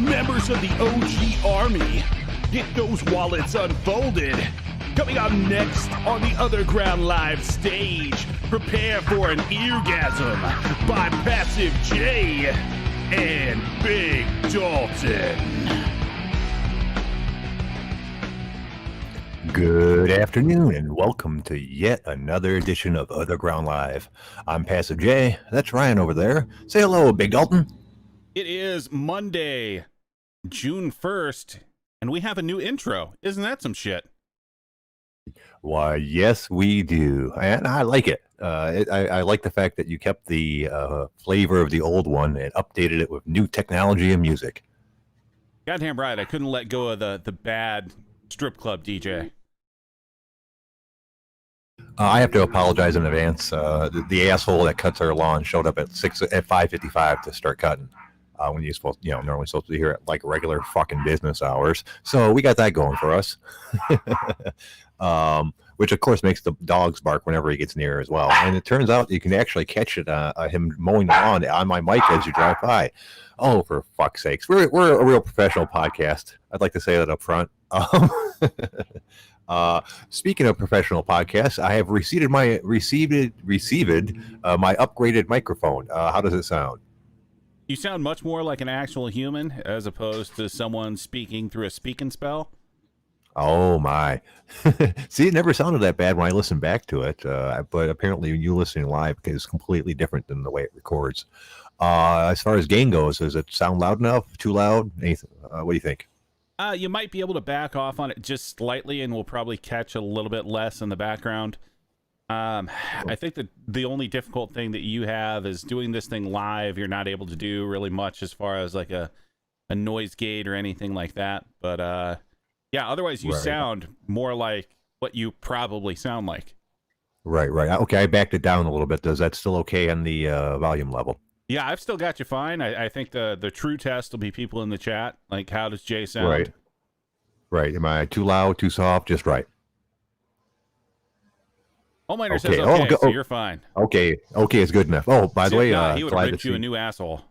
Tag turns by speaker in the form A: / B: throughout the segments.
A: members of the OG Army. Get those wallets unfolded. Coming up next on the OtherGround live stage, prepare for an eargasm by Passive J and Big Dalton.
B: Good afternoon and welcome to yet another edition of OtherGround Live. I'm Passive J. That's Ryan over there. Say hello, Big Dalton.
A: It is Monday, June 1st, and we have a new intro. Isn't that some shit?
B: Why, yes, we do. And I like it. I like the fact that you kept the flavor of the old one and updated it with new technology and music.
A: Goddamn right, I couldn't let go of the bad strip club DJ.
B: I have to apologize in advance. The asshole that cuts our lawn showed up at 5:55 to start cutting. When you're supposed, normally supposed to be here at like regular fucking business hours. So we got that going for us. Which of course makes the dogs bark whenever he gets near as well. And it turns out you can actually catch it, him mowing the lawn on my mic as you drive by. Oh, for fuck's sakes. We're a real professional podcast. I'd like to say that up front. Speaking of professional podcasts, I have received my upgraded microphone. How does it sound?
A: You sound much more like an actual human as opposed to someone speaking through a speaking spell.
B: Oh my. See, it never sounded that bad when I listened back to it, but apparently you listening live is completely different than the way it records. As far as gain goes, does it sound loud enough? Too loud? Anything? What do you think?
A: You might be able to back off on it just slightly, and we'll probably catch a little bit less in the background. I think that the only difficult thing that you have is doing this thing live. You're not able to do really much as far as like a noise gate or anything like that. But yeah, otherwise you sound more like what you probably sound like.
B: Right. Okay, I backed it down a little bit. Does that still okay on the volume level?
A: Yeah, I've still got you fine. I think the true test will be people in the chat. Like, how does Jay sound?
B: Right. Am I too loud, too soft? Just right.
A: Homelander says okay, so you're fine.
B: Okay, it's good enough. Oh, by the way,
A: he would have ripped you a new asshole.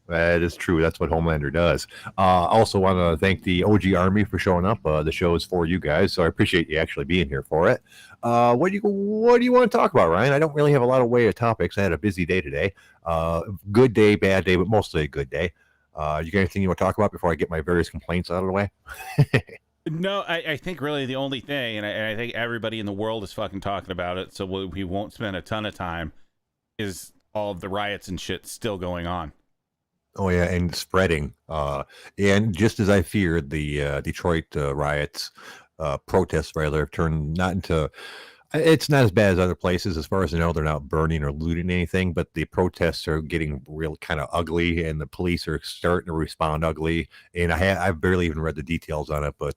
B: That is true. That's what Homelander does. Also want to thank the OG Army for showing up. The show is for you guys, so I appreciate you actually being here for it. What do you want to talk about, Ryan? I don't really have a lot of topics. I had a busy day today. Good day, bad day, but mostly a good day. You got anything you want to talk about before I get my various complaints out of the way?
A: No, I think really the only thing, and I think everybody in the world is fucking talking about it, so we won't spend a ton of time, is all of the riots and shit still going on.
B: Oh, yeah, and spreading. And just as I feared, the Detroit riots, protests, rather, have turned not into... It's not as bad as other places. As far as I know, they're not burning or looting anything, but the protests are getting real kind of ugly, and the police are starting to respond ugly. And I've barely even read the details on it, but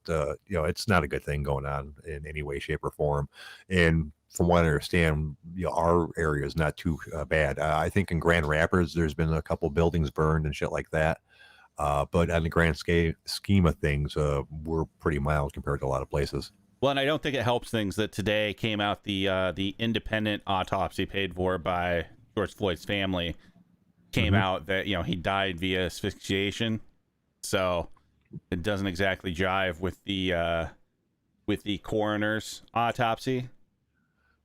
B: it's not a good thing going on in any way, shape, or form. And from what I understand, our area is not too bad. I think in Grand Rapids, there's been a couple buildings burned and shit like that. But on the grand scheme of things, we're pretty mild compared to a lot of places.
A: Well, and I don't think it helps things that today came out the independent autopsy paid for by George Floyd's family came out that he died via asphyxiation. So it doesn't exactly jive with the coroner's autopsy.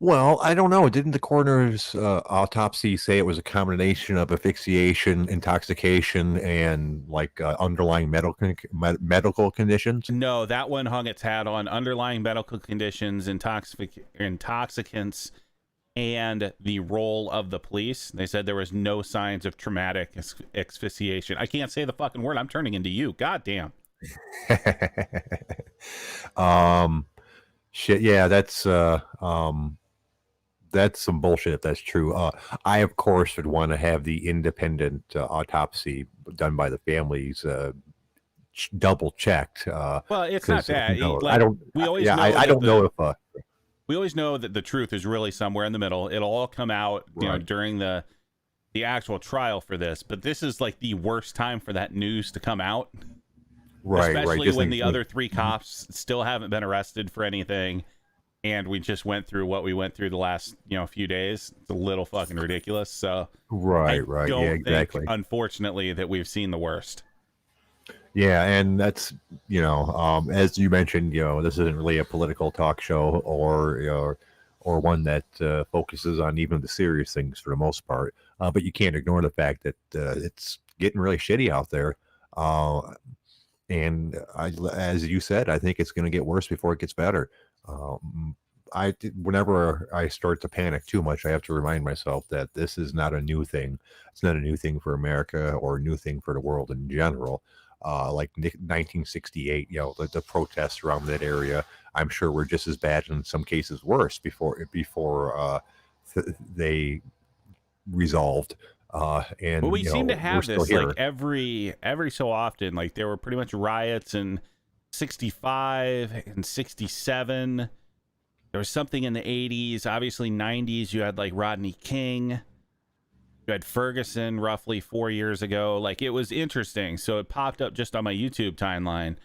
B: Well, I don't know. Didn't the coroner's autopsy say it was a combination of asphyxiation, intoxication, and like underlying medical conditions?
A: No, that one hung its hat on underlying medical conditions, intoxicants, and the role of the police. They said there was no signs of traumatic asphyxiation. I can't say the fucking word. I'm turning into you. God damn.
B: Shit. Yeah, that's some bullshit if that's true. I, of course, would want to have the independent autopsy done by the families double checked.
A: Well, it's not that.
B: I don't. We always know I don't know if.
A: We always know that the truth is really somewhere in the middle. It'll all come out, during the actual trial for this. But this is like the worst time for that news to come out.
B: Right.
A: Especially when the other three cops still haven't been arrested for anything. And we just went through what we went through the last, few days. It's a little fucking ridiculous. So
B: right. Yeah, exactly.
A: Think, unfortunately, that we've seen the worst.
B: Yeah, and that's as you mentioned, this isn't really a political talk show or one that focuses on even the serious things for the most part. But you can't ignore the fact that it's getting really shitty out there. Uh, as you said, I think it's going to get worse before it gets better. Um, whenever I start to panic too much, I have to remind myself that this is not a new thing. It's not a new thing for America or a new thing for the world in general. Like 1968, the protests around that area, I'm sure were just as bad, and in some cases worse before they resolved.
A: But
B: And
A: we seem to
B: we're
A: have
B: still
A: this like
B: here.
A: every so often. Like there were pretty much riots in 65 and 67. There was something in the 80s. Obviously 90s you had like Rodney King. You had Ferguson roughly 4 years ago. Like it was interesting. So it popped up just on my YouTube timeline.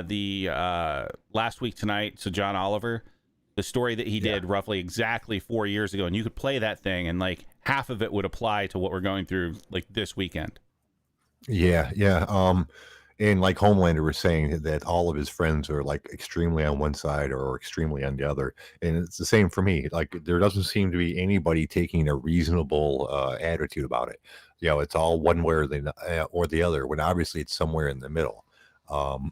A: The last week tonight, so John Oliver, the story that he
B: Yeah.
A: did roughly exactly 4 years ago, and you could play that thing and like half of it would apply to what we're going through like this weekend.
B: Yeah, yeah. And like Homelander was saying that all of his friends are like extremely on one side or extremely on the other, and it's the same for me. Like there doesn't seem to be anybody taking a reasonable attitude about it. It's all one way or the other. When obviously it's somewhere in the middle. Um,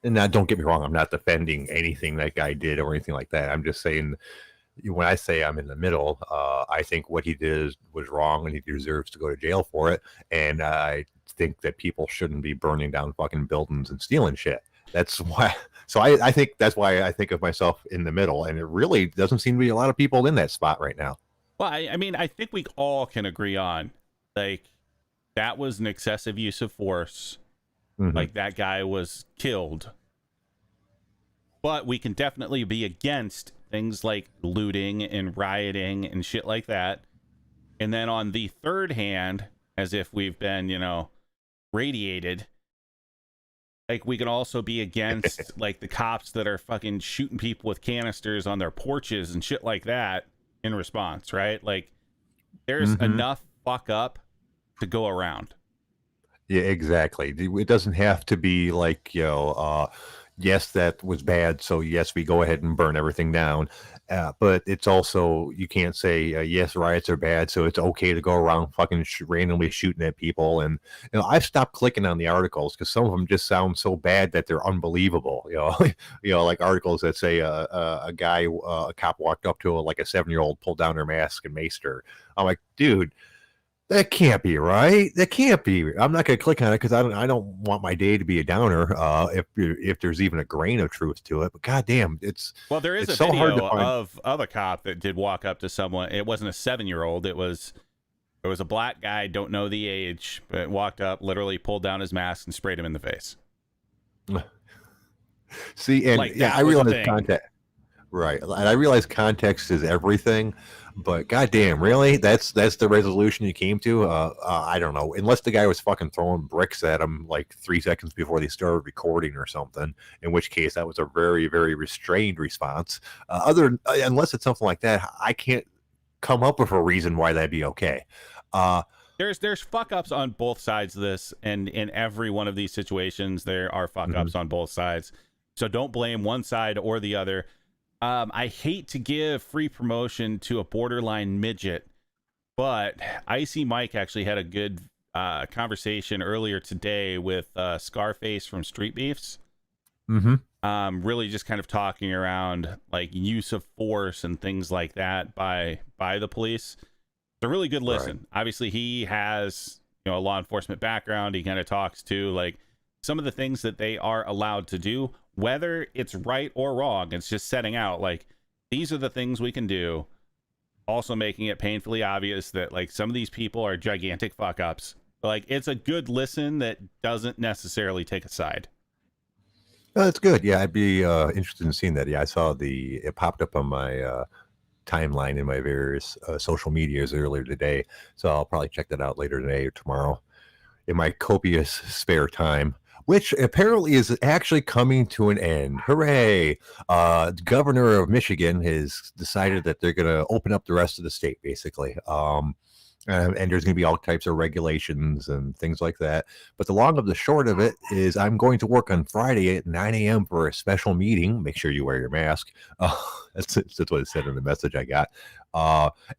B: and now, don't get me wrong, I'm not defending anything that guy did or anything like that. I'm just saying when I say I'm in the middle, I think what he did was wrong and he deserves to go to jail for it. And I think that people shouldn't be burning down fucking buildings and stealing shit. That's why. So I think that's why I think of myself in the middle. And it really doesn't seem to be a lot of people in that spot right now.
A: Well, I mean, I think we all can agree on like that was an excessive use of force.
B: Mm-hmm.
A: Like that guy was killed. But we can definitely be against things like looting and rioting and shit like that. And then on the third hand, as if we've been, radiated, like we can also be against like the cops that are fucking shooting people with canisters on their porches and shit like that in response, right? Like there's
B: Mm-hmm.
A: enough fuck up to go around.
B: Yeah, exactly. It doesn't have to be like, yes, that was bad. So, yes, we go ahead and burn everything down. But it's also, you can't say, yes, riots are bad. So it's okay to go around fucking randomly shooting at people. And, I've stopped clicking on the articles because some of them just sound so bad that they're unbelievable. Like articles that say a cop walked up to like a 7-year-old, pulled down her mask and maced her. I'm like, dude, that can't be right. That can't be. I'm not going to click on it because I don't want my day to be a downer. If there's even a grain of truth to it, but goddamn,
A: Well, there is
B: it's
A: a
B: so hard to
A: video
B: find.
A: of a cop that did walk up to someone. It wasn't a 7-year-old. It was a black guy, don't know the age, but walked up, literally pulled down his mask and sprayed him in the face.
B: See, and
A: Like
B: yeah, I
A: that was a
B: realize
A: thing.
B: context. Right, and I realize context is everything, but goddamn, really, that's the resolution you came to. I don't know, unless the guy was fucking throwing bricks at him like 3 seconds before they started recording or something, in which case that was a very very restrained response. Unless it's something like that, I can't come up with a reason why that'd be okay. Uh,
A: There's fuck ups on both sides of this, and in every one of these situations, there are fuck
B: mhm.
A: ups on both sides. So don't blame one side or the other. I hate to give free promotion to a borderline midget, but Icy Mike actually had a good conversation earlier today with Scarface from Street Beefs.
B: Mm-hmm.
A: Really just kind of talking around like use of force and things like that by the police. It's a really good
B: Right.
A: listen. Obviously, he has a law enforcement background. He kind of talks to like some of the things that they are allowed to do, whether it's right or wrong. It's just setting out like these are the things we can do. Also making it painfully obvious that like some of these people are gigantic fuck ups. Like it's a good listen that doesn't necessarily take a side.
B: Oh, that's good. Yeah, I'd be interested in seeing that. Yeah, I saw it popped up on my timeline in my various social medias earlier today, so I'll probably check that out later today or tomorrow in my copious spare time, which apparently is actually coming to an end. Hooray! The governor of Michigan has decided that they're going to open up the rest of the state, basically. And there's going to be all types of regulations and things like that. But the long of the short of it is I'm going to work on Friday at 9 a.m. for a special meeting. Make sure you wear your mask. That's what it said in the message I got.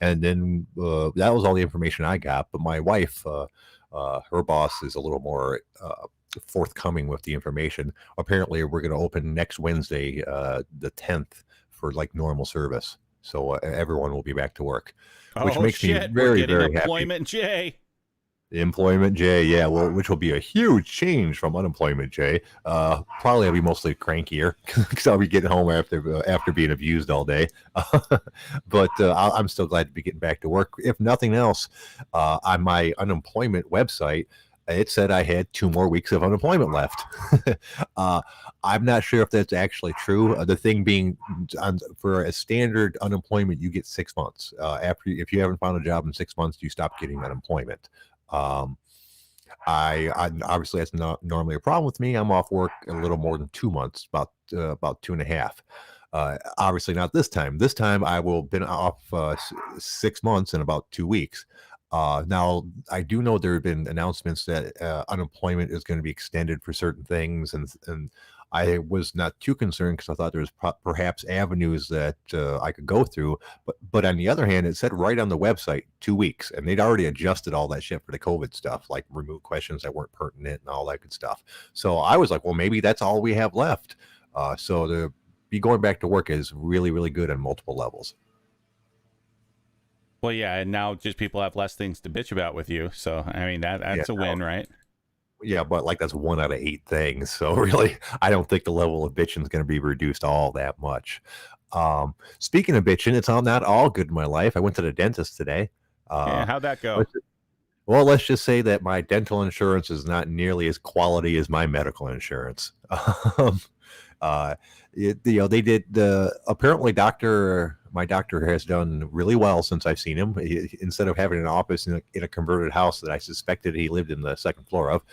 B: And then that was all the information I got. But my wife, her boss is a little more forthcoming with the information. Apparently, we're going to open next Wednesday, the 10th, for like normal service. So everyone will be back to work, which makes me very, very happy.
A: Employment J.
B: Employment J, yeah, well, which will be a huge change from unemployment J. Probably I'll be mostly crankier because I'll be getting home after being abused all day. But I'm still glad to be getting back to work. If nothing else, on my unemployment website, it said I had 2 more weeks of unemployment left. I'm not sure if that's actually true. The thing being, for a standard unemployment, you get 6 months. If you haven't found a job in 6 months, you stop getting unemployment. I obviously that's not normally a problem with me. I'm off work a little more than 2 months, about 2.5. Obviously not this time. This time I will been off 6 months and about 2 weeks. Now I do know there have been announcements that unemployment is going to be extended for certain things, and I was not too concerned because I thought there was perhaps avenues that I could go through. But on the other hand, it said right on the website 2 weeks, and they'd already adjusted all that shit for the COVID stuff, like remove questions that weren't pertinent and all that good stuff. So I was like, well, maybe that's all we have left. So to be going back to work is really, really good on multiple levels.
A: Well, yeah, and now just people have less things to bitch about with you. So, I mean, that's a win, right?
B: Yeah, but like that's 1 out of 8 things. So really, I don't think the level of bitching is going to be reduced all that much. Speaking of bitching, it's not all good in my life. I went to the dentist today.
A: Yeah, how'd that go?
B: Well, let's just say that my dental insurance is not nearly as quality as my medical insurance. They did apparently my doctor has done really well since I've seen him. Instead of having an office in a converted house that I suspected he lived in the second floor of,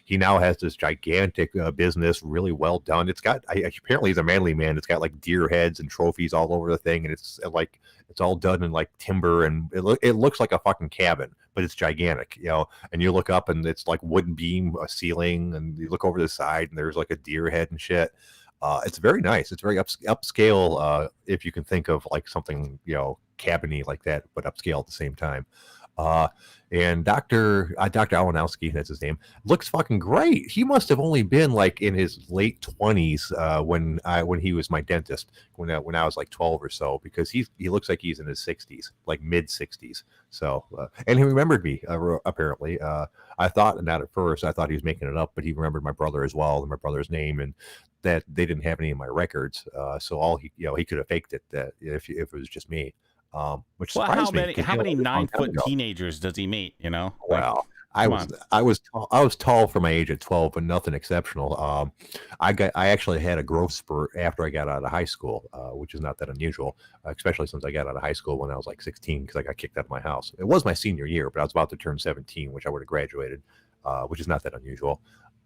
B: he now has this gigantic business, really well done. It's got apparently he's a manly man. It's got like deer heads and trophies all over the thing, and it's all done in like timber, and it looks like a fucking cabin, but it's gigantic, and you look up and it's like wooden beam, a ceiling, and you look over the side and there's like a deer head and shit. It's very nice. It's very upscale, if you can think of like something, cabiny like that, but upscale at the same time. And Dr. Alanowski, that's his name, looks fucking great. He must have only been like in his late 20s when he was my dentist, when I was like 12 or so, because he looks like he's in his 60s, like mid 60s. So and he remembered me apparently. I thought, not at first, I thought he was making it up, but he remembered my brother as well and my brother's name, and that they didn't have any of my records. So all he could have faked it that if it was just me. Which surprised me.
A: How many 9-foot teenagers does he meet?
B: Well, I was tall for my age at 12, but nothing exceptional. I actually had a growth spurt after I got out of high school, which is not that unusual, especially since I got out of high school when I was like 16 because I got kicked out of my house. It was my senior year, but I was about to turn 17, which I would have graduated, which is not that unusual.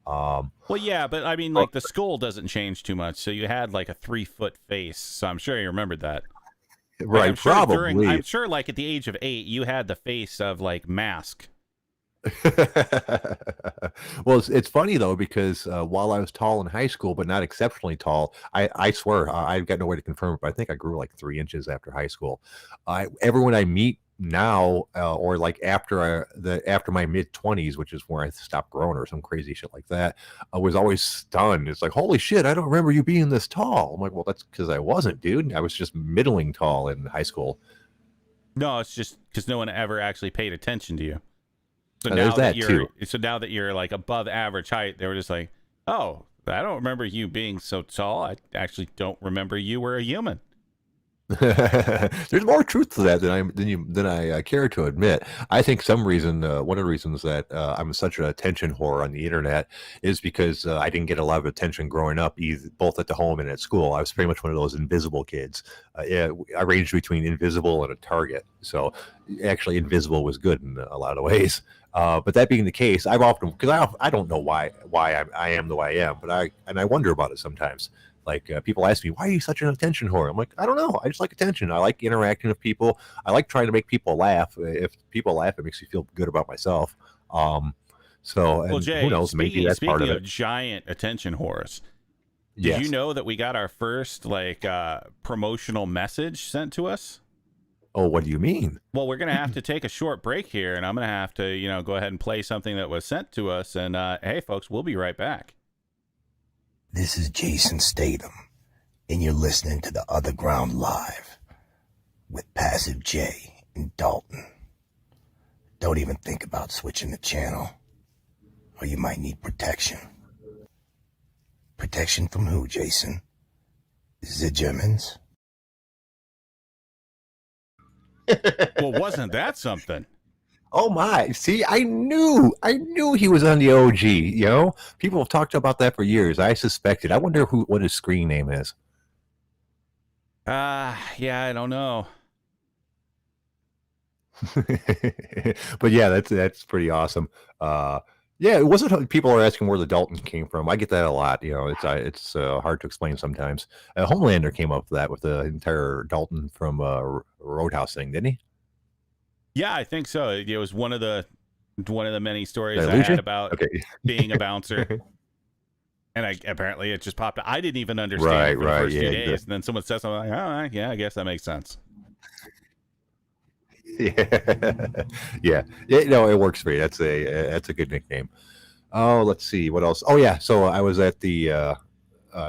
A: Well, yeah, but I mean, like the skull doesn't change too much, so you had like a 3-foot face, so I'm sure you rememred that.
B: Right, probably.
A: I'm sure, like at the age of 8, you had the face of like Mask.
B: Well, it's funny though because while I was tall in high school, but not exceptionally tall, I swear I've got no way to confirm it, but I think I grew like 3 inches after high school. Everyone I meet now, or like after my mid 20s, which is where I stopped growing or some crazy shit like that, I was always stunned. It's like, holy shit, I don't remember you being this tall. I'm like, well, that's because I wasn't, dude. I was just middling tall in high school.
A: No, it's just because no one ever actually paid attention to you. So
B: now
A: now that you're like above average height, they were just like, oh, I don't remember you being so tall. I actually don't remember you were a human.
B: There's more truth to that than I care to admit. I think one of the reasons that I'm such an attention whore on the internet is because I didn't get a lot of attention growing up, both at the home and at school. I was pretty much one of those invisible kids. I ranged between invisible and a target. So actually, invisible was good in a lot of ways. But that being the case, I've often, because I don't know why I am the way I am, but I wonder about it sometimes. Like people ask me, why are you such an attention whore? I'm like, I don't know. I just like attention. I like interacting with people. I like trying to make people laugh. If people laugh, it makes me feel good about myself. So,
A: Well,
B: and who
A: Jay,
B: knows, maybe that's part
A: speaking
B: of
A: of
B: it.
A: giant attention whores, did you
B: Yes.
A: know that we got our first promotional message sent to us?
B: Oh, what do you mean?
A: Well, we're gonna have to take a short break here, and I'm gonna have to, go ahead and play something that was sent to us. And hey, folks, we'll be right back.
C: This is Jason Statham, and you're listening to the OtherGround Live with Passive J and Dalton. Don't even think about switching the channel, or you might need protection. Protection from who, Jason? The Germans?
A: Well, wasn't that something?
B: Oh my! See, I knew he was on the OG. You know, people have talked about that for years. I suspected. I wonder what his screen name is.
A: Yeah, I don't know.
B: But yeah, that's pretty awesome. Yeah, it wasn't. People are asking where the Dalton came from. I get that a lot. You know, it's hard to explain sometimes. Homelander came up with that with the entire Dalton from Roadhouse thing, didn't he?
A: Yeah, I think so. It was one of the many stories
B: Did
A: I
B: lose
A: had
B: you?
A: about
B: Okay.
A: being a bouncer. And apparently it just popped up. I didn't even understand
B: Right,
A: it for the
B: right,
A: first few
B: yeah,
A: days. And then someone said something like, oh, yeah, I guess that makes sense.
B: Yeah, yeah. No, it works for you. That's a good nickname. Oh, let's see what else. Oh yeah, so I was at the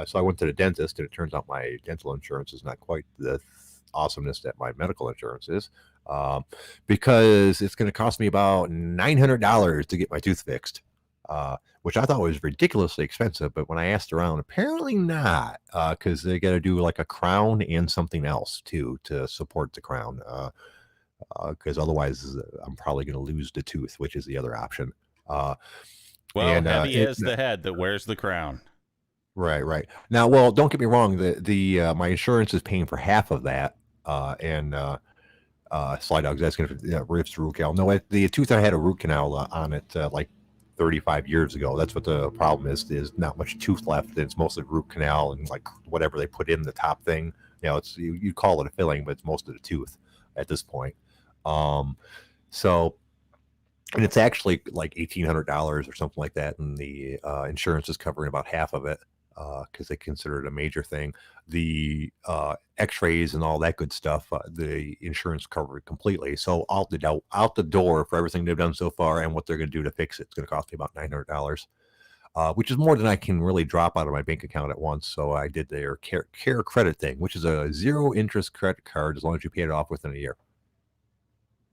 B: so I went to the dentist, and it turns out my dental insurance is not quite the awesomeness that my medical insurance is, because it's going to cost me about $900 to get my tooth fixed, which I thought was ridiculously expensive. But when I asked around, apparently not, because they got to do like a crown and something else too to support the crown, because otherwise I'm probably going to lose the tooth, which is the other option.
A: Well,
B: And
A: heavy is the head that wears the crown.
B: right. Now, well, don't get me wrong. The my insurance is paying for half of that, and Sly Dog's asking if ribs root canal. No, the tooth I had a root canal on it like 35 years ago. That's what the problem is. There's not much tooth left. It's mostly root canal and like whatever they put in the top thing. You know, it's you call it a filling, but it's most of the tooth at this point. So. And it's actually like $1,800 or something like that, and the insurance is covering about half of it because they consider it a major thing. The X-rays and all that good stuff, the insurance covered completely. So out the door for everything they've done so far and what they're going to do to fix it, it's going to cost me about $900, which is more than I can really drop out of my bank account at once. So I did their care credit thing, which is a zero interest credit card as long as you pay it off within a year.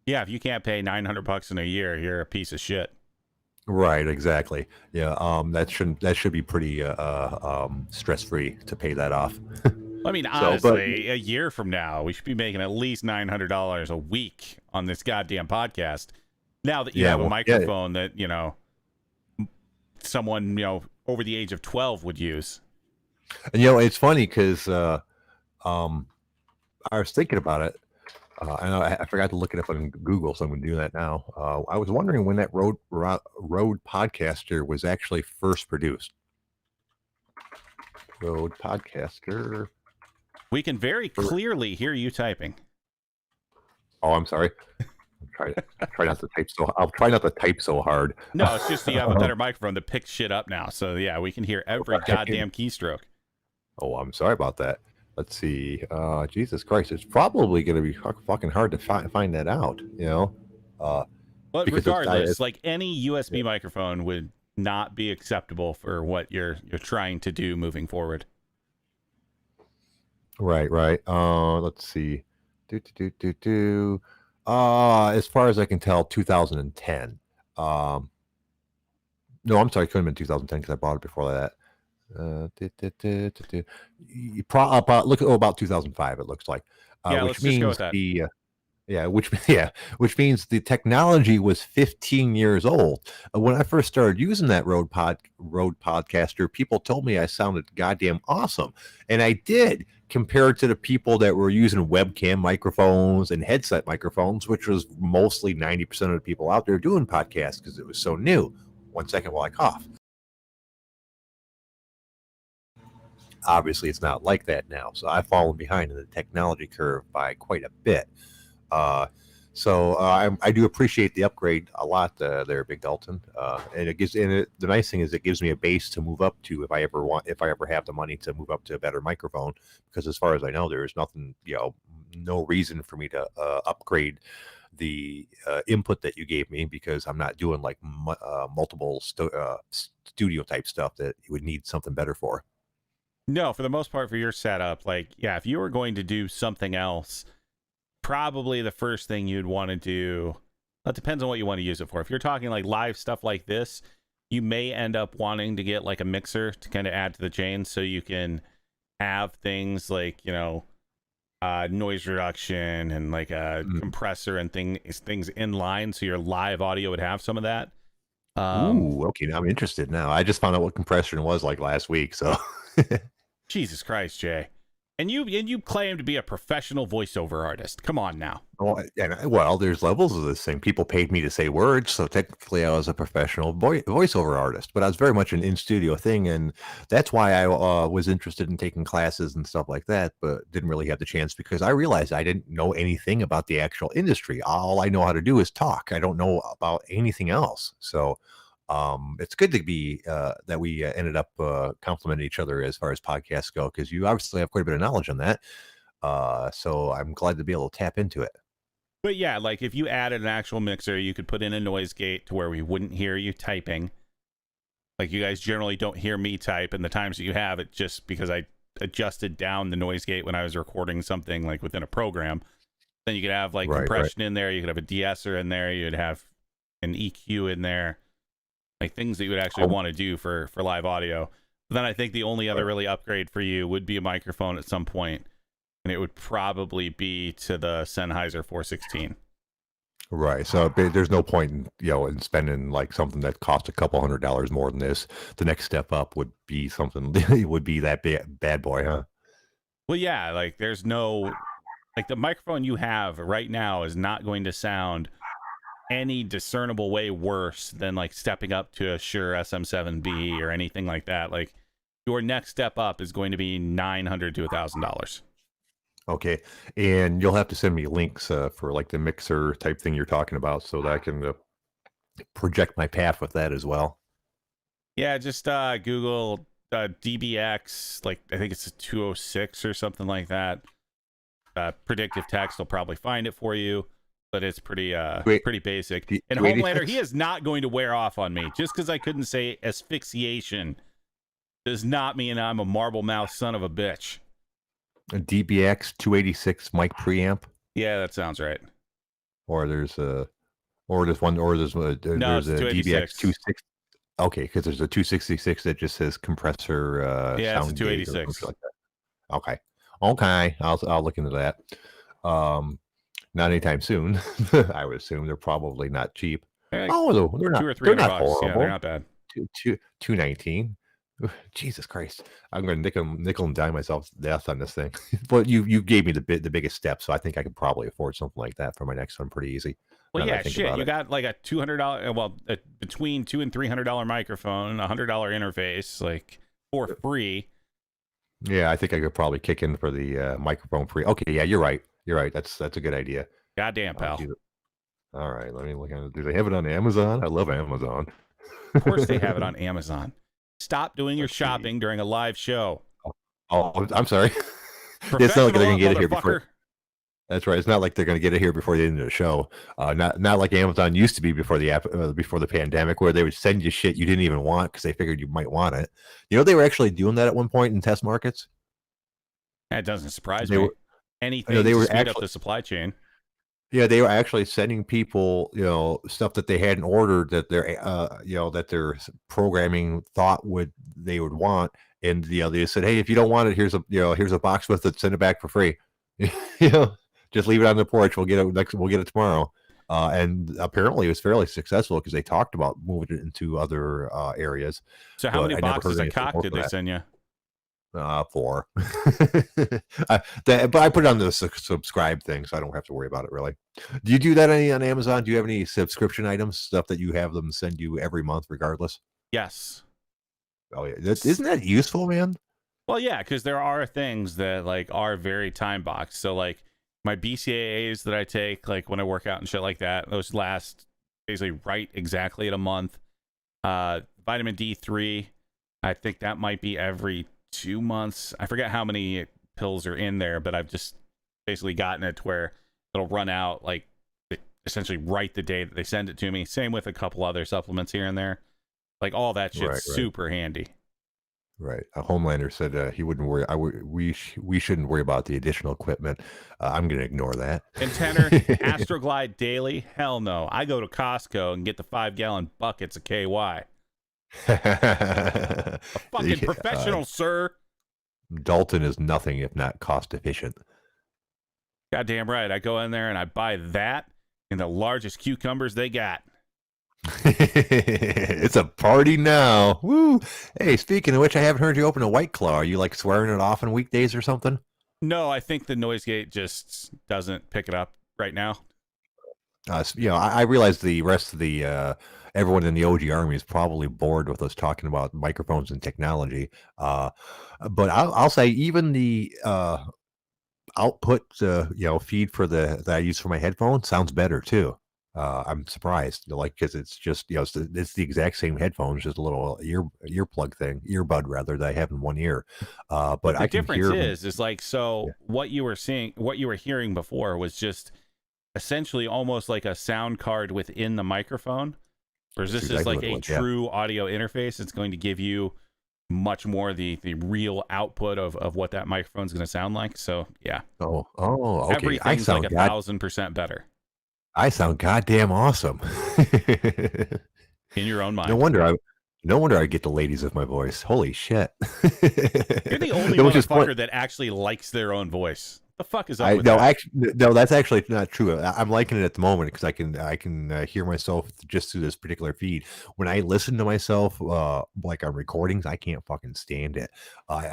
A: Yeah, if you can't pay $900 in a year, you're a piece of shit.
B: Right, exactly. Yeah, that should be pretty stress free to pay that off.
A: I mean, honestly, a year from now, we should be making at least $900 a week on this goddamn podcast. Now that you have a microphone that someone over the age of 12 would use.
B: And it's funny because I was thinking about it. I forgot to look it up on Google, so I'm going to do that now. I was wondering when that Rode Podcaster was actually first produced. Rode Podcaster.
A: We can very clearly hear you typing.
B: Oh, I'm sorry. I'll try not to type so hard.
A: No, it's just you have a better microphone that picks shit up now. So yeah, we can hear every goddamn keystroke.
B: Oh, I'm sorry about that. Let's see. Jesus Christ, it's probably going to be fucking hard to find that out,
A: But regardless, like any USB microphone would not be acceptable for what you're trying to do moving forward.
B: Right. Let's see. As far as I can tell, 2010. No, I'm sorry, it couldn't have been 2010 because I bought it before that. About 2005 it looks like,
A: let's just go with that.
B: Which means the technology was 15 years old when I first started using that Rode Podcaster. People told me I sounded goddamn awesome, and I did, compared to the people that were using webcam microphones and headset microphones, which was mostly 90% of the people out there doing podcasts because it was so new. 1 second while I cough. obviously it's not like that now. So I've fallen behind in the technology curve by quite a bit. I do appreciate the upgrade a lot there, Big Dalton. And the nice thing is it gives me a base to move up to if I ever have the money to move up to a better microphone. Because as far as I know, there is nothing, no reason for me to upgrade the input that you gave me, because I'm not doing like multiple studio type stuff that you would need something better for.
A: No, for the most part, for your setup, like, yeah, if you were going to do something else, probably the first thing you'd want to do, that depends on what you want to use it for. If you're talking like live stuff like this, you may end up wanting to get like a mixer to kind of add to the chain, so you can have things like, noise reduction and like a compressor and things in line, so your live audio would have some of that.
B: Ooh, okay, now I'm interested now. I just found out what compression was like last week, so
A: Jesus Christ, Jay. And you claim to be a professional voiceover artist. Come on now.
B: Well, there's levels of this thing. People paid me to say words, so technically I was a professional voiceover artist. But I was very much an in-studio thing, and that's why I was interested in taking classes and stuff like that, but didn't really have the chance because I realized I didn't know anything about the actual industry. All I know how to do is talk. I don't know about anything else. So it's good to be that we ended up complimenting each other as far as podcasts go, because you obviously have quite a bit of knowledge on that. So I'm glad to be able to tap into it.
A: But yeah, like if you added an actual mixer, you could put in a noise gate to where we wouldn't hear you typing. Like, you guys generally don't hear me type, and the times that you have it, just because I adjusted down the noise gate when I was recording something like within a program. Then you could have like compression in there, you could have a de-esser in there, you'd have an EQ in there. Like things that you would actually want to do for live audio. But then I think the only other really upgrade for you would be a microphone at some point, and it would probably be to the Sennheiser 416.
B: Right. So there's no point in spending like something that costs a couple $100 more than this. The next step up would be something. It would be that bad boy, huh?
A: Well, yeah. Like there's no, like the microphone you have right now is not going to sound any discernible way worse than like stepping up to a Shure SM7B or anything like that. Like your next step up is going to be $900 to $1,000.
B: Okay, and you'll have to send me links for like the mixer type thing you're talking about, so that I can project my path with that as well.
A: Yeah, just Google DBX, like I think it's a 206 or something like that. Predictive text will probably find it for you. But it's pretty basic. And Homelander, he is not going to wear off on me. Just because I couldn't say asphyxiation does not mean I'm a marble mouth son of a bitch.
B: A DBX 286 mic preamp.
A: Yeah, that sounds right.
B: Or there's a DBX 260. Okay, because there's a 266 that just says compressor sound.
A: It's a 286.
B: Like that. Okay, I'll look into that. Not anytime soon. I would assume they're probably not cheap.
A: They're
B: not.
A: $200 or $300.
B: They're not horrible.
A: Yeah, they're not bad.
B: $219. Jesus Christ! I'm going to nickel and dime myself to death on this thing. But you gave me the biggest step, so I think I could probably afford something like that for my next one pretty easy.
A: Well, yeah, shit. You got like a $200, between $200 and $300 microphone, $100 interface, like for free.
B: Yeah, I think I could probably kick in for the microphone free. Okay, yeah, you're right. You're right. That's a good idea.
A: Goddamn, pal.
B: All right, let me look at it. Do they have it on Amazon? I love Amazon.
A: Of course they have it on Amazon. Stop doing your shopping during a live show.
B: Oh, I'm sorry. It's not like they're going to get it here before. That's right. It's not like they're going to get it here before the end of the show. Not like Amazon used to be before the pandemic, where they would send you shit you didn't even want because they figured you might want it. They were actually doing that at one point in test markets.
A: That doesn't surprise me. Anything
B: they
A: to
B: were
A: speed up the supply chain.
B: Yeah, they were actually sending people, stuff that they hadn't ordered that that their programming thought they would want, and they said, hey, if you don't want it, here's a box with it, send it back for free. Just leave it on the porch. We'll get it tomorrow. And apparently it was fairly successful because they talked about moving it into other areas.
A: So how many boxes of cock did they send you?
B: 4. But I put it on the subscribe thing, so I don't have to worry about it really. Do you do that on Amazon? Do you have any subscription items, stuff that you have them send you every month regardless?
A: Yes.
B: Oh yeah, isn't that useful, man?
A: Well, yeah, because there are things that like are very time boxed. So like my BCAAs that I take, like when I work out and shit like that, those last basically right exactly at a month. Vitamin D3, I think that might be every 2 months. I forget how many pills are in there, but I've just basically gotten it to where it'll run out like essentially right the day that they send it to me. Same with a couple other supplements here and there. Like all that shit's super handy.
B: Right. A Homelander said he wouldn't worry. We shouldn't worry about the additional equipment. I'm going to ignore that.
A: And Tenor, Astroglide Daily? Hell no. I go to Costco and get the 5-gallon buckets of KY. A fucking professional, sir.
B: Dalton is nothing if not cost efficient.
A: Goddamn right. I go in there and I buy that in the largest cucumbers they got.
B: It's a party now. Woo. Hey, speaking of which, I haven't heard you open a White Claw. Are you like swearing it off on weekdays or something?
A: No, I think the noise gate just doesn't pick it up right now.
B: I realize the rest of the everyone in the OG Army is probably bored with us talking about microphones and technology. But I'll say even the output, feed for that I use for my headphones sounds better too. I'm surprised, because it's just, it's the exact same headphones, just a little earbud rather, that I have in one ear. But
A: the
B: I can
A: difference
B: hear
A: is like, so what you were hearing before was just essentially almost like a sound card within the microphone, whereas this is like a true audio interface. It's going to give you much more the real output of what that microphone's going to sound like. So yeah.
B: Okay.
A: Everything's like 1,000% better.
B: I sound goddamn awesome.
A: In your own mind.
B: No wonder I get the ladies of my voice. Holy shit.
A: You're the only motherfucker that actually likes their own voice. The fuck is up with that?
B: No, that's actually not true. I'm liking it at the moment because I can hear myself just through this particular feed. When I listen to myself, like on recordings, I can't fucking stand it.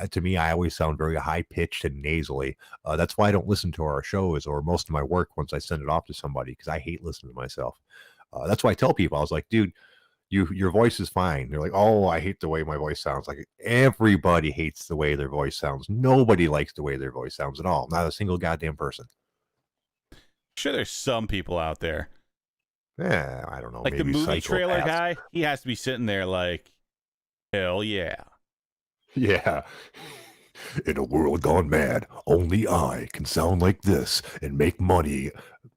B: To me, I always sound very high pitched and nasally. That's why I don't listen to our shows or most of my work once I send it off to somebody, because I hate listening to myself. That's why I tell people, I was like, dude, your voice is fine. They're like, oh, I hate the way my voice sounds. Like, everybody hates the way their voice sounds. Nobody likes the way their voice sounds at all. Not a single goddamn person.
A: Sure, there's some people out there.
B: Yeah, I don't know.
A: Like the movie trailer guy, he has to be sitting there like, hell yeah.
B: Yeah. In a world gone mad, only I can sound like this and make money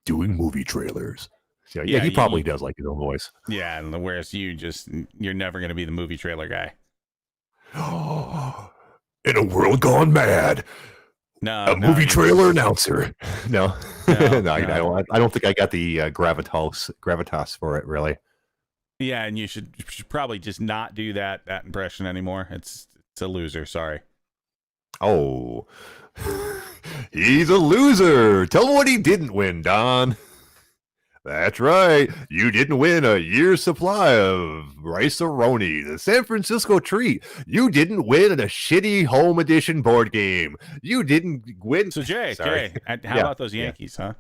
B: doing movie trailers. Yeah, he probably does like his own voice.
A: Yeah, and whereas you're never going to be the movie trailer guy.
B: In a world gone mad, a movie trailer announcer. No, I don't think I got the gravitas for it, really.
A: Yeah, and you should probably just not do that impression anymore. It's a loser. Sorry.
B: Oh, he's a loser. Tell him what he didn't win, Don. That's right. You didn't win a year's supply of Rice-A-Roni, the San Francisco treat. You didn't win a shitty home edition board game. You didn't win.
A: So Jay, how about those Yankees, huh?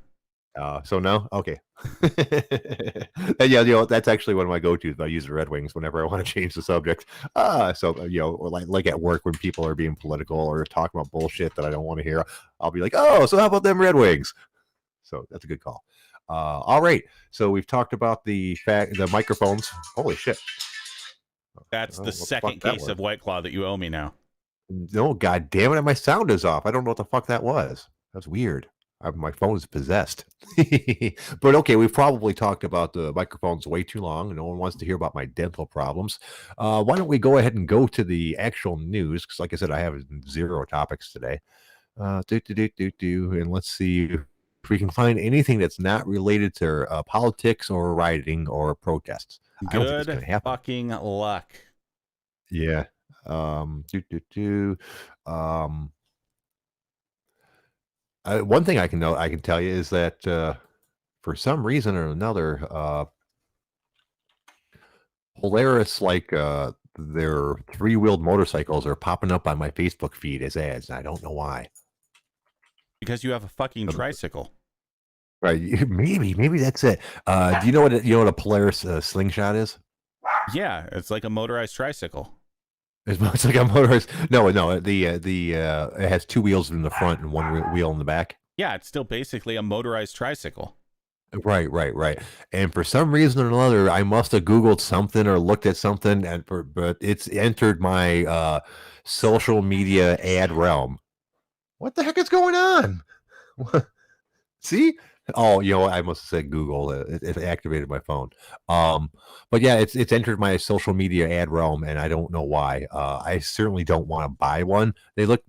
B: So no? Okay. And that's actually one of my go-tos. I use the Red Wings whenever I want to change the subject. Like at work when people are being political or talking about bullshit that I don't want to hear, I'll be like, oh, so how about them Red Wings? So that's a good call. All right. So we've talked about the microphones. Holy shit.
A: That's the second case of White Claw that you owe me now.
B: No, god damn it. My sound is off. I don't know what the fuck that was. That's weird. My phone is possessed. But okay, we've probably talked about the microphones way too long. No one wants to hear about my dental problems. Why don't we go ahead and go to the actual news? Because like I said, I have 0 topics today. And let's see if we can find anything that's not related to politics or rioting or protests. I don't think it's going to happen.
A: Fucking luck.
B: Yeah. One thing I can tell you is that for some reason or another, Polaris, like their 3-wheeled motorcycles, are popping up on my Facebook feed as ads, and I don't know why.
A: Because you have a fucking tricycle.
B: Right? Maybe that's it. Do you know what a Polaris slingshot is?
A: Yeah, it's like a motorized tricycle.
B: It's like a motorized. No, no. It has two wheels in the front and one wheel in the back.
A: Yeah, it's still basically a motorized tricycle.
B: Right, right, right. And for some reason or another, I must have Googled something or looked at something, but it's entered my social media ad realm. What the heck is going on? See? Oh, I must have said Google. It activated my phone. Um, but yeah, it's entered my social media ad realm, and I don't know why. I certainly don't want to buy one. They look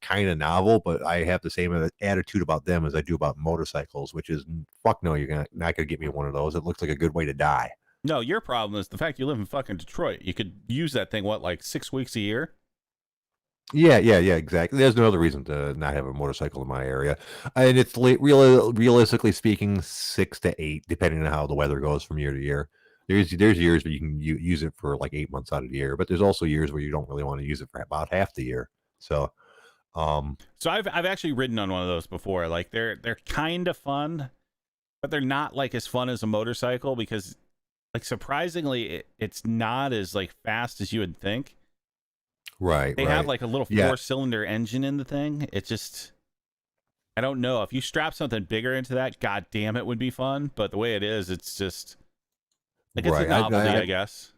B: kind of novel, but I have the same attitude about them as I do about motorcycles, which is fuck no, not gonna get me one of those. It looks like a good way to die.
A: No, your problem is the fact you live in fucking Detroit. You could use that thing, what, like 6 weeks a year?
B: Yeah, yeah, yeah, exactly. There's no other reason to not have a motorcycle in my area, and it's realistically speaking 6 to 8, depending on how the weather goes from year to year. There's years where you can use it for like 8 months out of the year, but there's also years where you don't really want to use it for about half the year. So, um,
A: So I've actually ridden on one of those before. Like they're kind of fun, but they're not like as fun as a motorcycle because like surprisingly it's not as like fast as you would think.
B: right,
A: They
B: right,
A: have like a little
B: yeah,
A: 4-cylinder engine in the thing. It just I don't know. If you strap something bigger into that, god damn it would be fun, but the way it is, it's just like it's a
B: right.
A: novelty, I guess.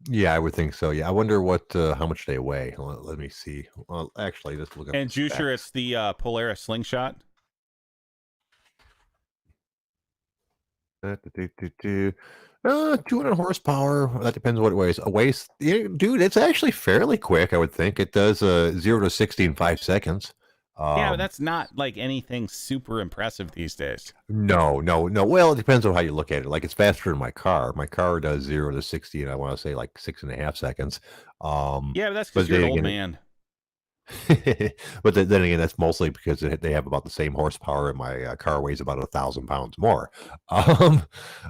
B: Yeah, I would think so. Yeah, I wonder how much they weigh. Let me see. Well, actually, let's look up
A: And
B: the
A: Juicer, it's
B: specs.
A: the Polaris Slingshot.
B: 200 horsepower. That depends what it weighs. Yeah, dude, it's actually fairly quick. I would think it does 0 to 60 in 5 seconds.
A: Yeah, but
B: Um,
A: that's not like anything super impressive these days.
B: no, no, no. Well, it depends on how you look at it. Like it's faster than my car. My car does 0 to 60, and I want to say like 6.5 seconds.
A: Yeah, but that's because
B: But
A: you're
B: then
A: an old
B: again,
A: man.
B: but then again, that's mostly because they have about the same horsepower, and my car weighs about 1,000 pounds more. Um,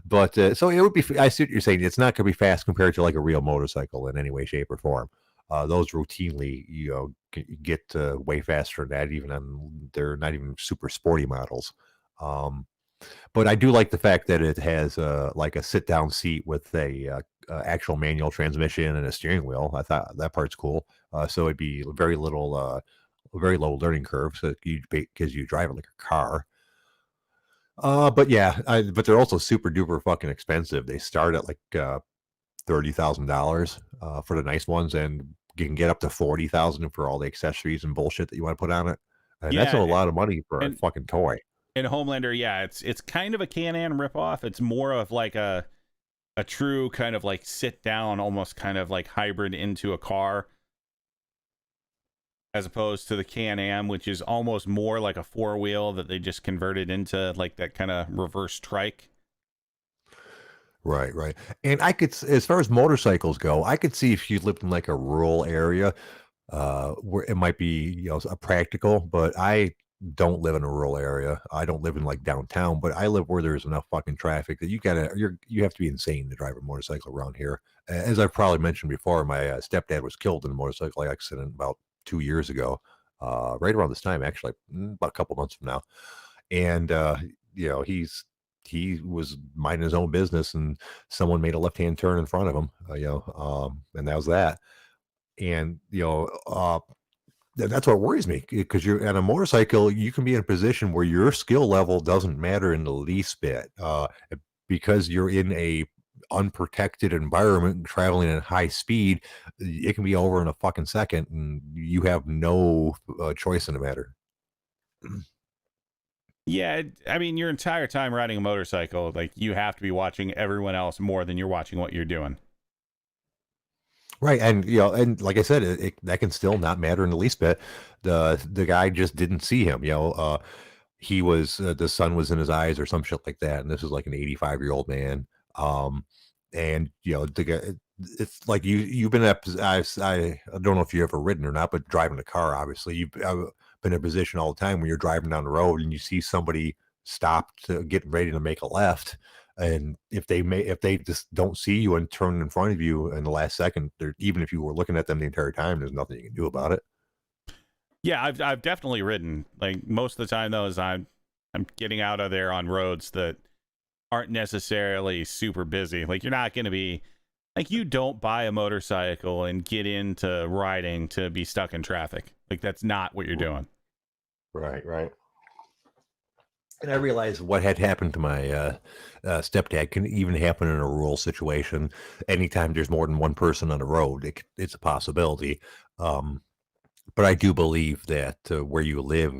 B: but so it would be. I see what you're saying. It's not going to be fast compared to like a real motorcycle in any way, shape, or form. Those routinely, get way faster than that. Even on they're not even super sporty models. Um, but I do like the fact that it has like a sit down seat with a actual manual transmission and a steering wheel. I thought that part's cool. So it'd be very low learning curve. So because you drive it like a car. But yeah, but they're also super duper fucking expensive. They start at like $30,000 for the nice ones, and you can get up to 40,000 for all the accessories and bullshit that you want to put on it. And that's a
A: Yeah,
B: lot of money for a
A: and
B: fucking toy.
A: in Homelander, yeah, it's kind of a Can-Am ripoff. It's more of like a true kind of like sit down, almost kind of like hybrid into a car, as opposed to the Can-Am, which is almost more like a four-wheel that they just converted into like that kind of reverse trike.
B: Right, right. And as far as motorcycles go, I could see if you lived in like a rural area, where it might be, a practical, but I don't live in a rural area. I don't live in like downtown, but I live where there's enough fucking traffic that you have to be insane to drive a motorcycle around here. As I've probably mentioned before, my stepdad was killed in a motorcycle accident about 2 years ago, right around this time, actually, about a couple months from now. And he was minding his own business, and someone made a left hand turn in front of him, and that was that. And that's what worries me, because you're on a motorcycle, you can be in a position where your skill level doesn't matter in the least bit, because you're in a unprotected environment traveling at high speed. It can be over in a fucking second, and you have no choice in the matter.
A: Yeah, I mean, your entire time riding a motorcycle, like you have to be watching everyone else more than you're watching what you're doing.
B: Right, and and like I said, that can still not matter in the least bit. The guy just didn't see him. He was the sun was in his eyes or some shit like that, and this is like an 85-year-old man. Um, and the guy, it's like you've been at I don't know if you ever ridden or not, but driving a car, obviously, you've been in a position all the time when you're driving down the road and you see somebody stop to get ready to make a left, and if they just don't see you and turn in front of you in the last second, even if you were looking at them the entire time, there's nothing you can do about it.
A: Yeah, I've definitely ridden. Like most of the time though, is I'm getting out of there on roads that aren't necessarily super busy. Like you're not going to be Like, you don't buy a motorcycle and get into riding to be stuck in traffic. Like, that's not what you're doing.
B: Right. And I realized what had happened to my stepdad can even happen in a rural situation. Anytime there's more than one person on the road, it's a possibility. But I do believe that where you live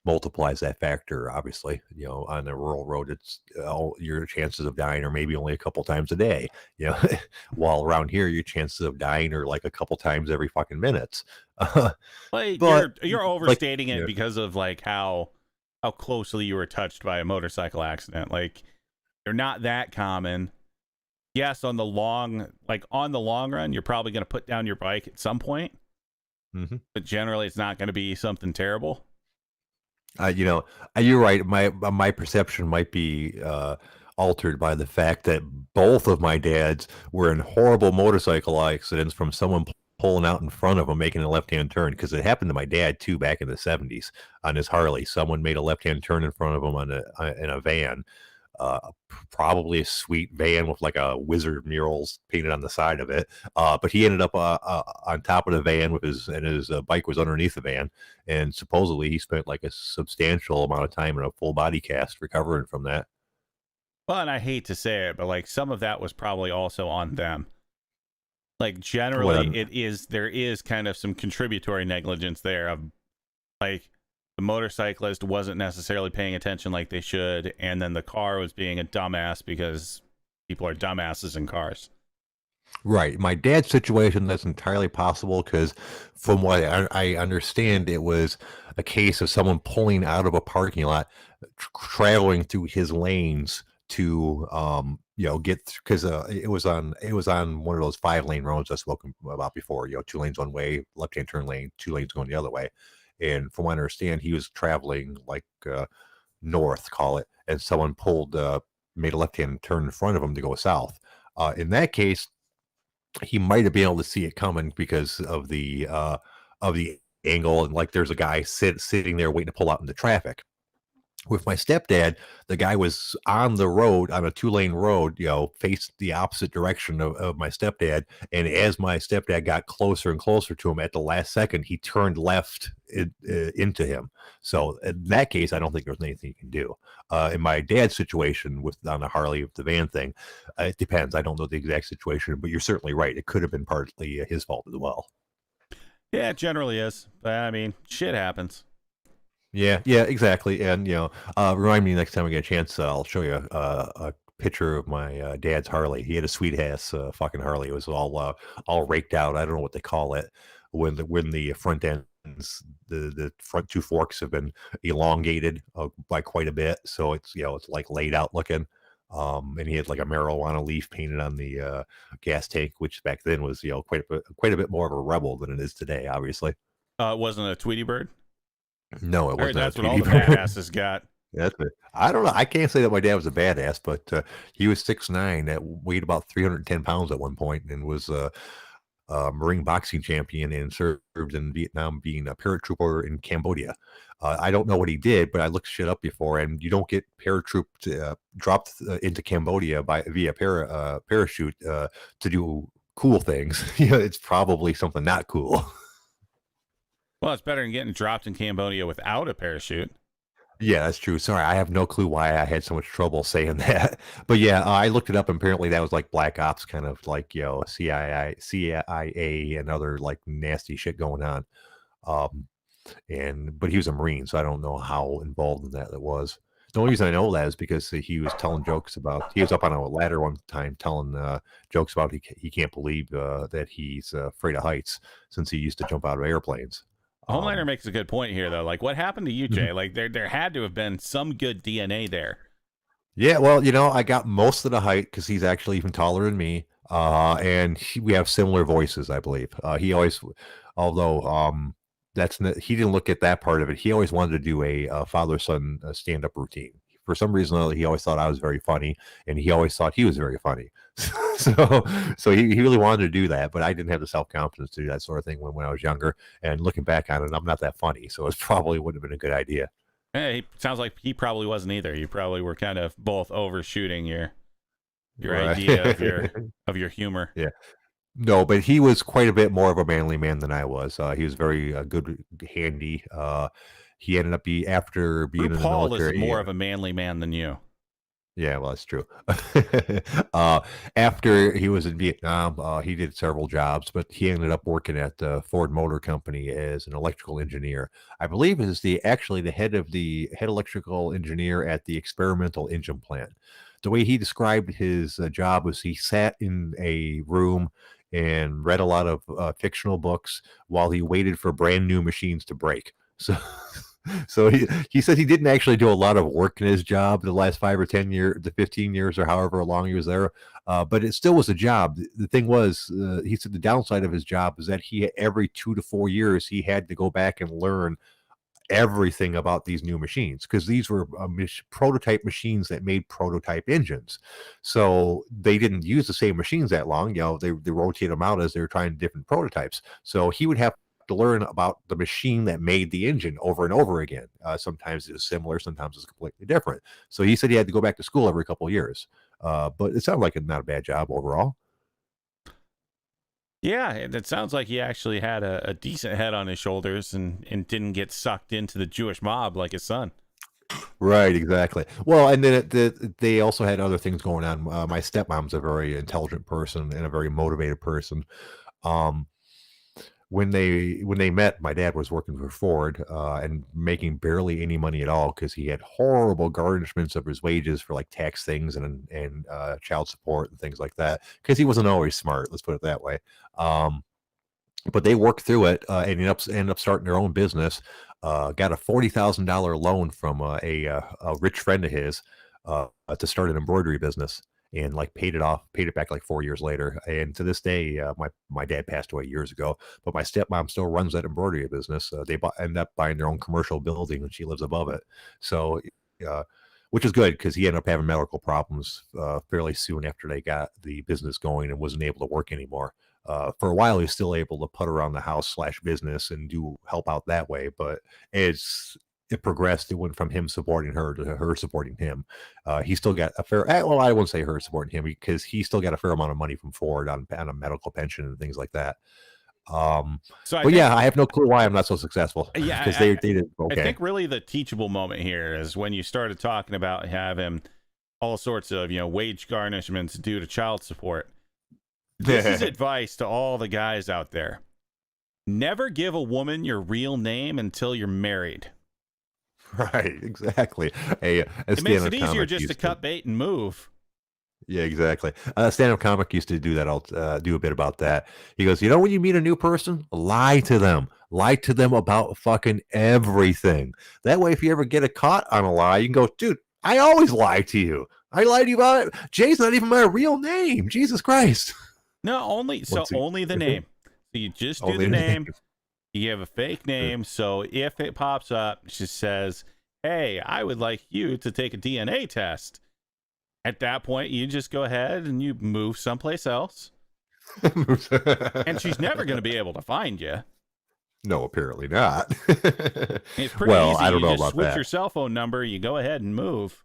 B: multiplies that factor. Obviously, on a rural road, it's your chances of dying are maybe only a couple times a day. While around here, your chances of dying are like a couple times every fucking minutes.
A: Like,
B: But
A: you're
B: like,
A: overstating it because of like how closely you were touched by a motorcycle accident. Like, they're not that common. Yes, on the long run, you're probably going to put down your bike at some point.
B: Mhm.
A: But generally, it's not going to be something terrible.
B: You're right. My perception might be altered by the fact that both of my dads were in horrible motorcycle accidents from someone pulling out in front of him, making a left-hand turn. Because it happened to my dad too back in the '70s on his Harley. Someone made a left-hand turn in front of him in a van. Probably a sweet van with like a wizard murals painted on the side of it. But he ended up on top of the van with his bike was underneath the van, and supposedly he spent like a substantial amount of time in a full body cast recovering from that.
A: Well, and I hate to say it, but like some of that was probably also on them. Like, generally, there is kind of some contributory negligence there of like the motorcyclist wasn't necessarily paying attention like they should, and then the car was being a dumbass because people are dumbasses in cars.
B: Right. My dad's situation, that's entirely possible because from what I understand, it was a case of someone pulling out of a parking lot, traveling through his lanes to get because it was on one of those 5-lane roads I spoke about before. 2 lanes one way, left hand turn lane, 2 lanes going the other way. And from what I understand, he was traveling like north, call it, and someone made a left hand turn in front of him to go south. In that case, he might have been able to see it coming because of the angle, and like there's a guy sitting there waiting to pull out into traffic. With my stepdad, the guy was on the road on a 2-lane road, faced the opposite direction of my stepdad. And as my stepdad got closer and closer to him at the last second, he turned left into him. So in that case, I don't think there's anything you can do. In my dad's situation on the Harley with the van thing, it depends. I don't know the exact situation, but you're certainly right. It could have been partly his fault as well.
A: Yeah, it generally is. But I mean, shit happens.
B: Yeah, exactly. And remind me next time I get a chance. I'll show you a picture of my dad's Harley. He had a sweet ass fucking Harley. It was all raked out. I don't know what they call it when the front ends, the front 2 forks have been elongated by quite a bit. So it's it's like laid out looking. And he had like a marijuana leaf painted on the gas tank, which back then was quite a bit more of a rebel than it is today. Obviously,
A: it wasn't a Tweety Bird.
B: No, it wasn't.
A: That's what all the badasses got.
B: That's it. I don't know. I can't say that my dad was a badass, but he was 6'9", that weighed about 310 pounds at one point, and was a Marine boxing champion and served in Vietnam, being a paratrooper in Cambodia. I don't know what he did, but I looked shit up before, and you don't get paratrooped dropped into Cambodia via parachute to do cool things. It's probably something not cool.
A: Well, it's better than getting dropped in Cambodia without a parachute.
B: Yeah, that's true. Sorry, I have no clue why I had so much trouble saying that. But yeah, I looked it up, and apparently that was like Black Ops, kind of like CIA and other like nasty shit going on. But he was a Marine, so I don't know how involved in that it was. The only reason I know that is because he was telling jokes about, he was up on a ladder one time telling jokes about he can't believe that he's afraid of heights since he used to jump out of airplanes.
A: Homelander makes a good point here, though. Like, what happened to you, Jay? Like, there had to have been some good DNA there.
B: Yeah, well, I got most of the height because he's actually even taller than me, and we have similar voices, I believe. He always, although he didn't look at that part of it. He always wanted to do a father-son stand-up routine. For some reason, he always thought I was very funny, and he always thought he was very funny. so he really wanted to do that, but I didn't have the self-confidence to do that sort of thing when I was younger. And looking back on it, I'm not that funny, so it probably wouldn't have been a good idea.
A: Hey, sounds like he probably wasn't either. You probably were kind of both overshooting your your
B: Right.
A: idea of your humor.
B: Yeah. No, but he was quite a bit more of a manly man than I was. He was very good, handy. He ended up after being in the
A: RuPaul is
B: military.
A: more of a manly man than you.
B: Yeah, well, that's true. uh, After he was in Vietnam, he did several jobs, but he ended up working at the Ford Motor Company as an electrical engineer. I believe is actually the head electrical engineer at the experimental engine plant. The way he described his job was he sat in a room and read a lot of fictional books while he waited for brand new machines to break. So so he said he didn't actually do a lot of work in his job the last 5 or 10 years, the 15 years or however long he was there. But it still was a job. The thing was, he said the downside of his job is that he every 2 to 4 years he had to go back and learn everything about these new machines because these were prototype machines that made prototype engines. So they didn't use the same machines that long. They rotate them out as they were trying different prototypes. So he would have to learn about the machine that made the engine over and over again. Sometimes it's similar, sometimes it's completely different. So he said he had to go back to school every couple of years. But it sounded like not a bad job overall.
A: Yeah, and it sounds like he actually had a decent head on his shoulders and didn't get sucked into the Jewish mob like his son.
B: Right, exactly. Well, and then they also had other things going on. My stepmom's a very intelligent person and a very motivated person. Um, when they met, my dad was working for Ford and making barely any money at all because he had horrible garnishments of his wages for like tax things and child support and things like that because he wasn't always smart. Let's put it that way. But they worked through it and ended up starting their own business. Got a $40,000 loan from a rich friend of his to start an embroidery business, and like paid it back like 4 years later. And to this day, my dad passed away years ago, but my stepmom still runs that embroidery business. They end up buying their own commercial building, and she lives above it. So. Which is good because he ended up having medical problems fairly soon after they got the business going and wasn't able to work anymore. For a while, he was still able to put around the house / business and help out that way. But as it progressed, it went from him supporting her to her supporting him. He still got a fair, well, I wouldn't say her supporting him because he still got a fair amount of money from Ford on a medical pension and things like that. I have no clue why I'm not so successful.
A: Yeah,
B: because they did okay.
A: I think really the teachable moment here is when you started talking about having all sorts of wage garnishments due to child support. This is advice to all the guys out there. Never give a woman your real name until you're married.
B: Right, exactly. It
A: makes it easier just to cut bait and move.
B: Yeah, exactly. Stand-up comic used to do that. I'll do a bit about that. He goes, when you meet a new person, lie to them. Lie to them about fucking everything. That way, if you ever get caught on a lie, you can go, dude, I always lie to you. I lied to you about it. Jay's not even my real name. Jesus Christ.
A: No, only the name. So you just do the name. You have a fake name. So if it pops up, it just says, hey, I would like you to take a DNA test. At that point, you just go ahead and you move someplace else. And she's never going to be able to find you.
B: No, apparently not.
A: It's pretty easy.
B: I don't know
A: you
B: about
A: just switch
B: that.
A: your cell phone number, you go ahead and move.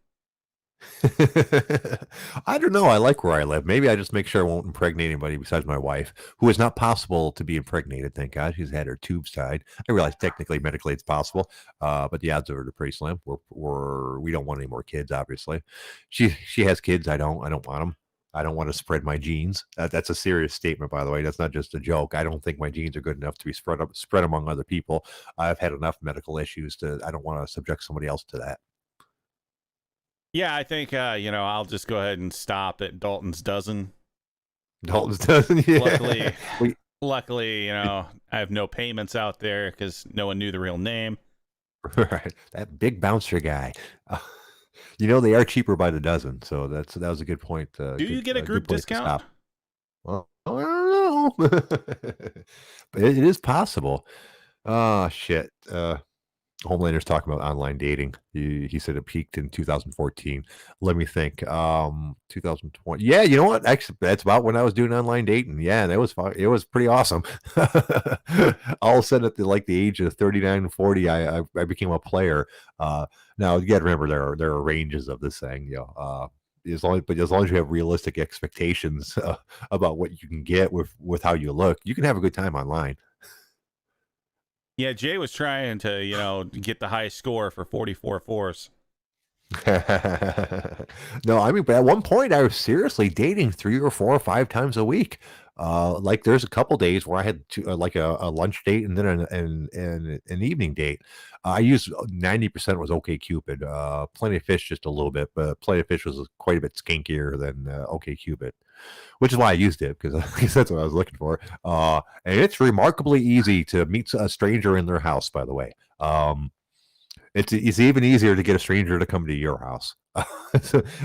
B: I don't know. I like where I live. Maybe I just make sure I won't impregnate anybody besides my wife, who is not possible to be impregnated. Thank God, she's had her tubes tied. I realize technically, medically, it's possible, but the odds are pretty slim. We don't want any more kids. Obviously, she has kids. I don't want them. I don't want to spread my genes. That's a serious statement, by the way. That's not just a joke. I don't think my genes are good enough to be spread among other people. I've had enough medical issues I don't want to subject somebody else to that.
A: Yeah, I think, I'll just go ahead and stop at Dalton's dozen.
B: Dalton's dozen, yeah.
A: Luckily, I have no payments out there because no one knew the real name.
B: Right, that big bouncer guy. They are cheaper by the dozen, so that was a good point.
A: Do you get a group discount?
B: Well, I don't know, but it is possible. Oh shit. Homelander's talking about online dating. He said it peaked in 2014. Let me think. 2020. Yeah, you know what? Actually, that's about when I was doing online dating. Yeah, that was fun. It was pretty awesome. All of a sudden, at the age of 39 and 40, I became a player. Now you got to remember there are ranges of this thing. as long as you have realistic expectations about what you can get with how you look, you can have a good time online.
A: Yeah, Jay was trying to, get the high score for 44 fours.
B: No, I mean, but at one point I was seriously dating 3 or 4 or 5 times a week. Like there's a couple days where I had like a lunch date and then an evening date. I used 90% was OkCupid. Plenty of Fish just a little bit, but Plenty of Fish was quite a bit skinkier than OkCupid, which is why I used it because that's what I was looking for. And it's remarkably easy to meet a stranger in their house. By the way, it's even easier to get a stranger to come to your house.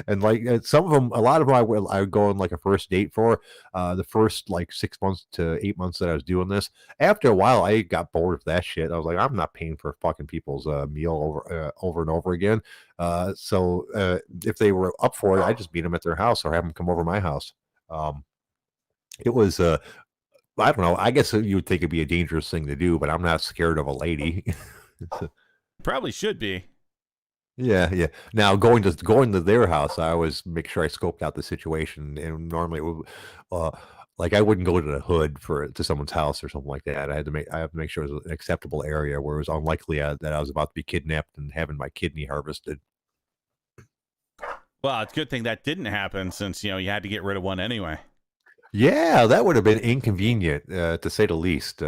B: And like some of them, a lot of them, I would go on like a first date for the first like 6 months to 8 months that I was doing this. After a while, I got bored of that shit. I was like, I'm not paying for fucking people's meal over and over again. So if they were up for it, I just meet them at their house or have them come over my house. It was I don't know. I guess you would think it'd be a dangerous thing to do, but I'm not scared of a lady.
A: Probably should be.
B: Yeah. Now going to their house, I always make sure I scoped out the situation, and normally, like I wouldn't go to the hood to someone's house or something like that. I have to make sure it was an acceptable area where it was unlikely that I was about to be kidnapped and having my kidney harvested.
A: Well, it's a good thing that didn't happen since you had to get rid of one anyway.
B: Yeah, that would have been inconvenient to say the least.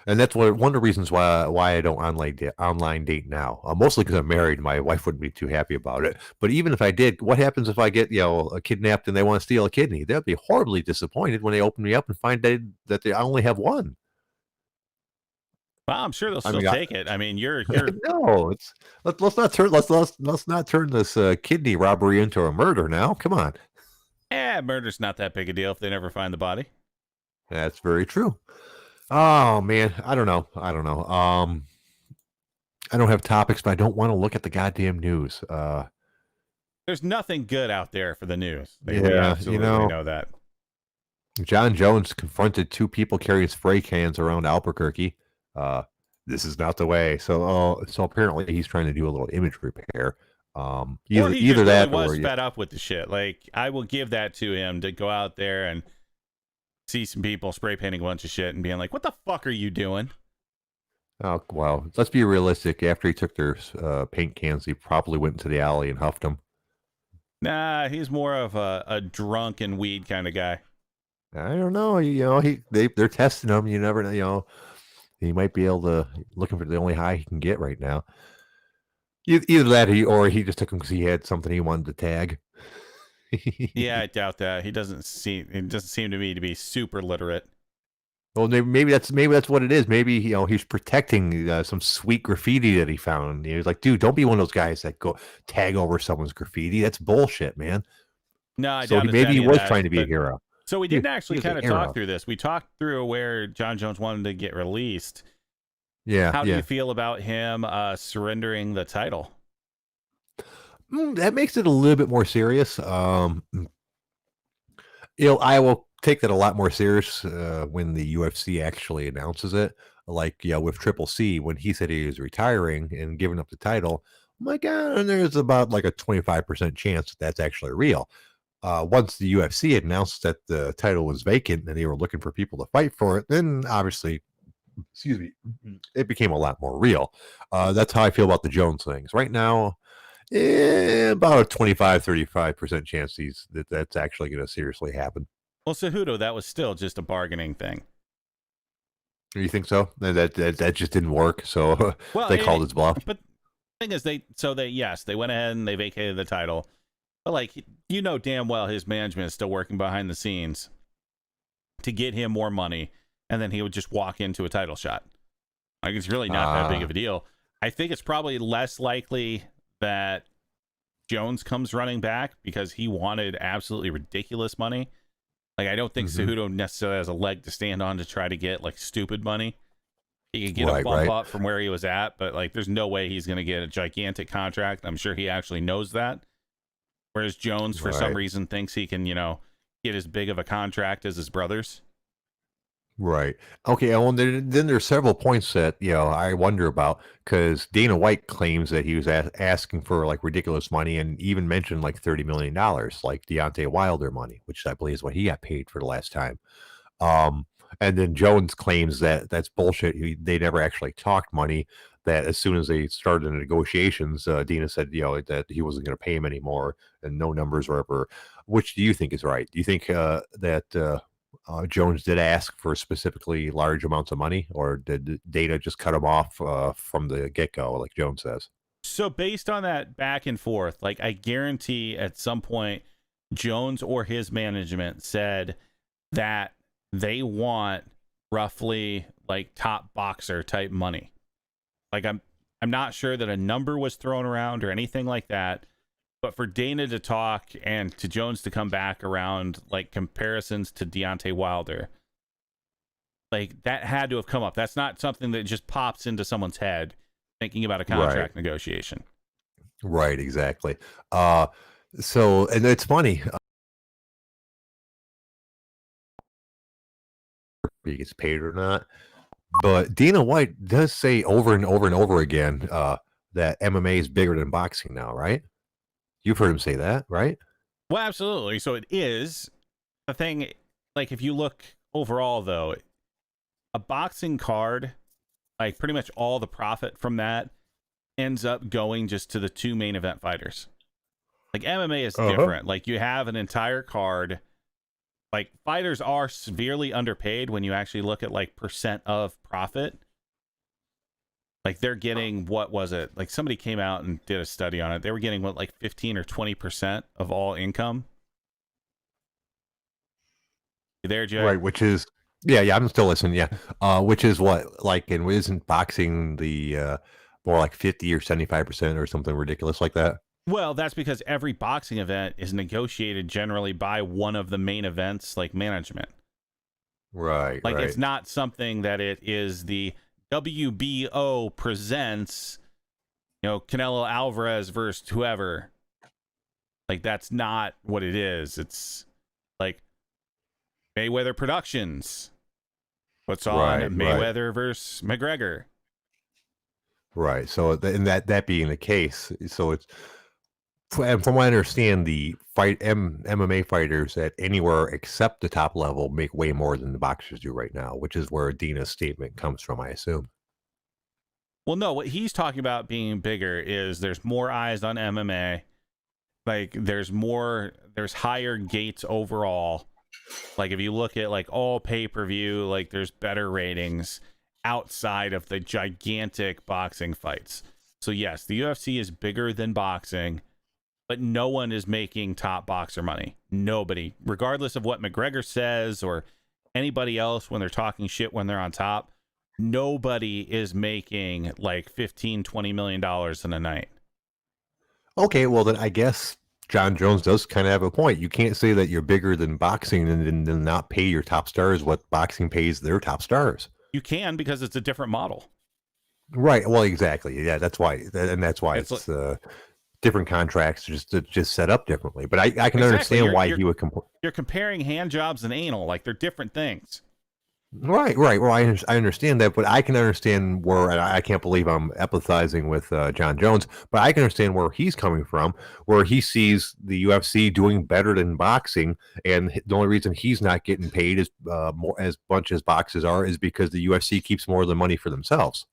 B: And that's one of the reasons why I don't online date now. Mostly because I'm married. My wife wouldn't be too happy about it. But even if I did, what happens if I get kidnapped and they want to steal a kidney? They'll be horribly disappointed when they open me up and find that I only have one.
A: Well, I'm sure they'll still take it. I mean, you're
B: no. Let's not turn this kidney robbery into a murder now. Come on.
A: Murder's not that big a deal if they never find the body.
B: That's very true. Oh man, I don't know. I don't have topics, but I don't want to look at the goddamn news.
A: There's nothing good out there for the news. We
B: Yeah,
A: absolutely know that.
B: John Jones confronted 2 people carrying spray cans around Albuquerque. This is not the way. So apparently he's trying to do a little image repair. Either that
A: really
B: or
A: was fed up with the shit. Like I will give that to him to go out there and see some people spray painting a bunch of shit and being like, "What the fuck are you doing?"
B: Oh well, let's be realistic. After he took their paint cans, he probably went into the alley and huffed them.
A: Nah, he's more of a drunk and weed kind of guy.
B: I don't know. They're testing him. You never know. He might be able to looking for the only high he can get right now. Either that, or he just took him because he had something he wanted to tag.
A: Yeah, I doubt that. It doesn't seem to me to be super literate.
B: Well, maybe that's what it is. Maybe he's protecting some sweet graffiti that he found. He's like, dude, don't be one of those guys that go tag over someone's graffiti. That's bullshit, man.
A: No, I
B: so
A: doubt
B: maybe he was
A: that,
B: trying to be a hero.
A: So we didn't actually kind of talk through this. We talked through where John Jones wanted to get released.
B: Yeah.
A: How do you feel about him surrendering the title?
B: That makes it a little bit more serious. I will take that a lot more serious when the UFC actually announces it. Like, with Triple C, when he said he was retiring and giving up the title, I'm like, and there's about like a 25% chance that that's actually real. Once the UFC announced that the title was vacant and they were looking for people to fight for it, then obviously, it became a lot more real. That's how I feel about the Jones things. Right now, about a 25-35% chance that's actually going to seriously happen.
A: Well, Cejudo, that was still just a bargaining thing.
B: You think so? That just didn't work, so they called his bluff.
A: But the thing is, they went ahead and they vacated the title. But like, damn well his management is still working behind the scenes to get him more money, and then he would just walk into a title shot. Like, it's really not that big of a deal. I think it's probably less likely that Jones comes running back because he wanted absolutely ridiculous money. Like, I don't think Cejudo necessarily has a leg to stand on to try to get like stupid money. He could get a bump up from where he was at, but like, there's no way he's going to get a gigantic contract. I'm sure he actually knows that. Whereas Jones, for some reason, thinks he can, get as big of a contract as his brothers.
B: Right. Okay. Well, then there's several points that I wonder about because Dana White claims that he was asking for like ridiculous money and even mentioned like $30 million, like Deontay Wilder money, which I believe is what he got paid for the last time. Um, and then Jones claims that that's bullshit. They never actually talked money. That as soon as they started the negotiations, Dana said that he wasn't going to pay him anymore, and no numbers were ever. Which do you think is right? Do you think that Jones did ask for specifically large amounts of money, or did Dana just cut him off from the get go, like Jones says?
A: So based on that back and forth, like I guarantee at some point Jones or his management said that they want roughly like top boxer type money. Like I'm not sure that a number was thrown around or anything like that, but for Dana to talk and to Jones to come back around like comparisons to Deontay Wilder, like that had to have come up. That's not something that just pops into someone's head thinking about a contract negotiation.
B: Right, exactly. So, and it's funny, if he gets paid or not, but Dana White does say over and over and over again that MMA is bigger than boxing now, right? You've heard him say that, right?
A: Well, absolutely. So it is the thing. Like if you look overall, though, a boxing card, like pretty much all the profit from that ends up going just to the two main event fighters. Like MMA is different. Like you have an entire card. Like fighters are severely underpaid when you actually look at like percent of profit. Like they're getting, what was it? Like somebody came out and did a study on it. They were getting what, like 15 or 20% of all income. You there, Jay?
B: Right, which is yeah, I'm still listening. Yeah, which is what like, and isn't boxing the more like 50 or 75% or something ridiculous like that?
A: Well, that's because every boxing event is negotiated generally by one of the main events, like management.
B: Right,
A: Like
B: right.
A: it's not something that it is the WBO presents, Canelo Alvarez versus whoever. Like that's not what it is. It's like Mayweather Productions puts on
B: Right,
A: Mayweather versus McGregor.
B: right. So, and that being the case, so it's from what I understand, the MMA fighters at anywhere except the top level make way more than the boxers do right now, which is where Dina's statement comes from, I assume.
A: Well, no, what he's talking about being bigger is there's more eyes on MMA. Like there's higher gates overall. Like if you look at like all pay-per-view, like there's better ratings outside of the gigantic boxing fights. So yes, the UFC is bigger than boxing, but no one is making top boxer money. Nobody, regardless of what McGregor says or anybody else when they're talking shit when they're on top, nobody is making like 15-20 million dollars in a night.
B: Okay, well then I guess John Jones does kind of have a point. You can't say that you're bigger than boxing and then not pay your top stars what boxing pays their top stars.
A: You can, because it's a different model.
B: Right. Well, exactly. Yeah, that's why, and that's why it's different contracts just set up differently. But I can understand why he would complain.
A: You're comparing hand jobs and anal, like they're different things.
B: Right. Well, I understand that, but I can understand where, and I can't believe I'm empathizing with John Jones, but I can understand where he's coming from, where he sees the UFC doing better than boxing, and the only reason he's not getting paid as much as boxers are is because the UFC keeps more of the money for themselves.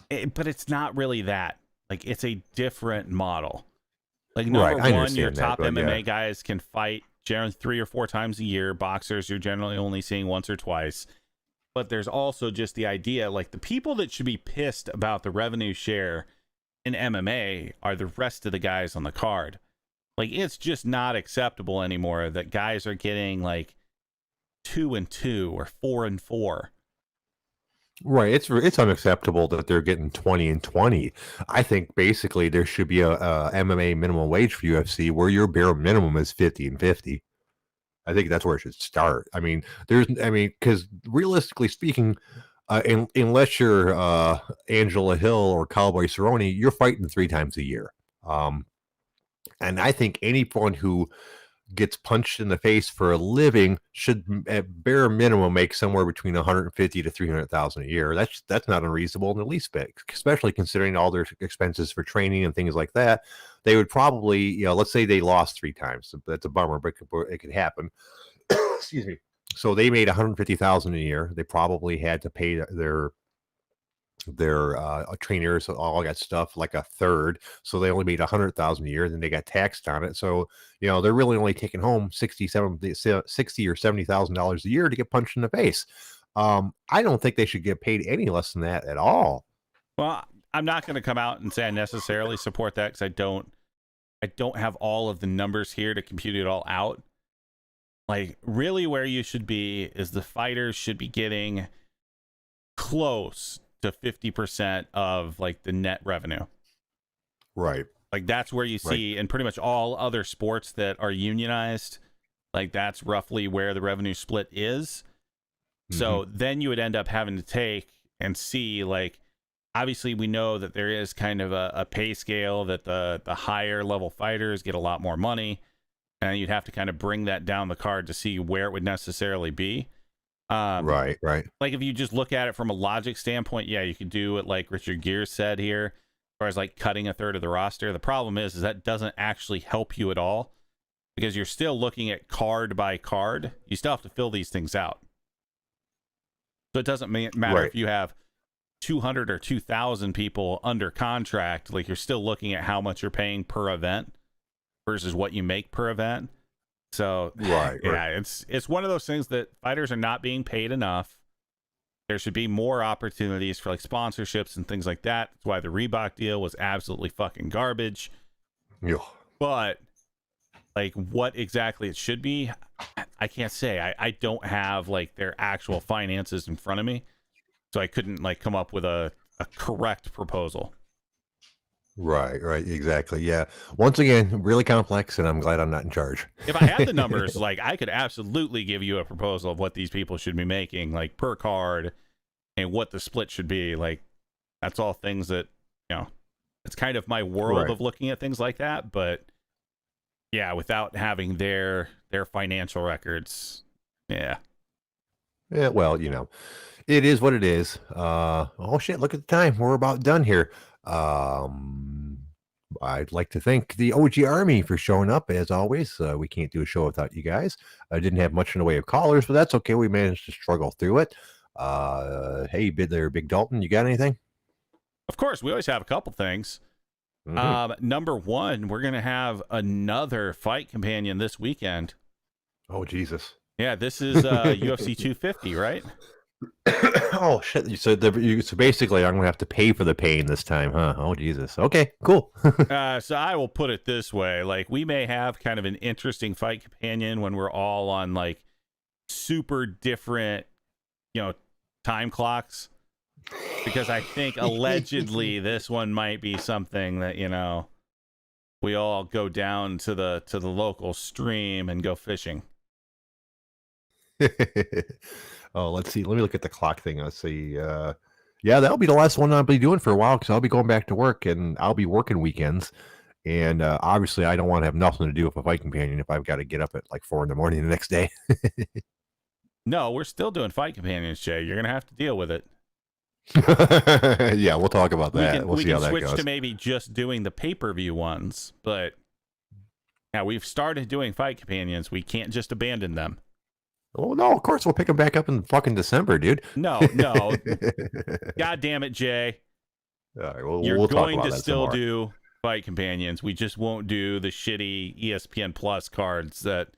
A: But it's not really that. Like it's a different model. Like number one, your top MMA guys can fight generally 3 or 4 times a year. Boxers, you're generally only seeing once or twice. But there's also just the idea, like the people that should be pissed about the revenue share in MMA are the rest of the guys on the card. Like it's just not acceptable anymore that guys are getting like 2-2 or 4-4.
B: Right, it's unacceptable that they're getting 20-20. I think basically there should be a MMA minimum wage for UFC where your bare minimum is 50-50. I think that's where it should start. I mean, because realistically speaking, unless you're Angela Hill or Cowboy Cerrone, you're fighting 3 times a year. And I think anyone who gets punched in the face for a living should at bare minimum make somewhere between 150 to 300,000 a year. That's not unreasonable in the least bit, especially considering all their expenses for training and things like that. They would probably, let's say they lost 3 times. That's a bummer, but it could happen. Excuse me. So they made 150,000 a year. They probably had to pay their trainers, all that stuff, like a third. So they only made 100,000 a year, and then they got taxed on it. So they're really only taking home 60 or $70,000 a year to get punched in the face. I don't think they should get paid any less than that at all.
A: Well, I'm not going to come out and say I necessarily support that, because I don't have all of the numbers here to compute it all out. Like, really where you should be is the fighters should be getting close to 50% of like the net revenue.
B: Right.
A: Like, that's where you see in pretty much all other sports that are unionized, like that's roughly where the revenue split is. So then you would end up having to take and see, like, obviously we know that there is kind of a pay scale that the higher level fighters get a lot more money, and you'd have to kind of bring that down the card to see where it would necessarily be.
B: Right.
A: Like, if you just look at it from a logic standpoint, yeah, you could do it like Richard Gere said here, as far as like cutting a third of the roster. The problem is that doesn't actually help you at all, because you're still looking at card by card. You still have to fill these things out. So it doesn't matter if you have 200 or 2,000 people under contract. Like, you're still looking at how much you're paying per event versus what you make per event. So it's one of those things that fighters are not being paid enough. There should be more opportunities for like sponsorships and things like that. That's why the Reebok deal was absolutely fucking garbage.
B: Yeah.
A: But like, what exactly it should be, I can't say. I don't have like their actual finances in front of me, so I couldn't like come up with a correct proposal.
B: Right, exactly. Yeah. Once again, really complex, and I'm glad I'm not in charge.
A: If I had the numbers, like, I could absolutely give you a proposal of what these people should be making, like, per card, and what the split should be. Like, that's all things that, it's kind of my world of looking at things like that. But yeah, without having their financial records, yeah.
B: Yeah, well, it is what it is. Oh shit, look at the time. We're about done here. I'd like to thank the OG Army for showing up, as always. We can't do a show without you guys. I didn't have much in the way of callers, but that's okay. We managed to struggle through it. Hey, Big Dalton, you got anything?
A: Of course, we always have a couple things. Number one, we're going to have another fight companion this weekend.
B: Oh, Jesus.
A: Yeah, this is UFC 250, right?
B: Oh shit! So basically, I'm gonna have to pay for the pain this time, huh? Oh Jesus! Okay, cool.
A: So I will put it this way: like, we may have kind of an interesting fight companion when we're all on like super different, time clocks, because I think allegedly this one might be something that we all go down to the local stream and go fishing.
B: Oh, let's see. Let me look at the clock thing. Let's see. Yeah, that'll be the last one I'll be doing for a while, because I'll be going back to work, and I'll be working weekends. And obviously, I don't want to have nothing to do with a fight companion if I've got to get up at like 4 a.m. the next day.
A: No, we're still doing fight companions, Jay. You're gonna have to deal with it.
B: Yeah, we'll talk about that. We'll see how that goes.
A: We can switch to maybe just doing the pay-per-view ones, but yeah, we've started doing fight companions. We can't just abandon them.
B: Oh, no, of course we'll pick them back up in fucking December, dude.
A: No. God damn it, Jay.
B: All right,
A: You're
B: we'll
A: going
B: talk about
A: to
B: that
A: still
B: tomorrow.
A: do fight companions. We just won't do the shitty ESPN Plus cards that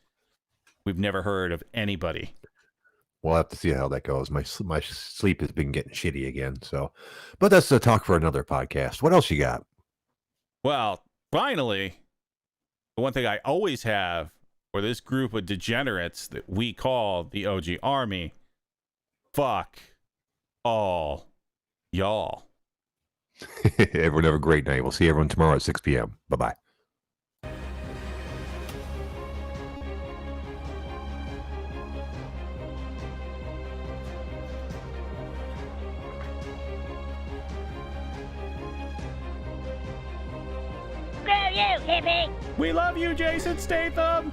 A: we've never heard of anybody.
B: We'll have to see how that goes. My sleep has been getting shitty again. So, but that's a talk for another podcast. What else you got?
A: Well, finally, the one thing I always have for this group of degenerates that we call the OG Army, fuck all y'all.
B: Everyone have a great night. We'll see everyone tomorrow at 6 p.m. Bye-bye.
D: Screw you, hippie!
A: We love you, Jason Statham.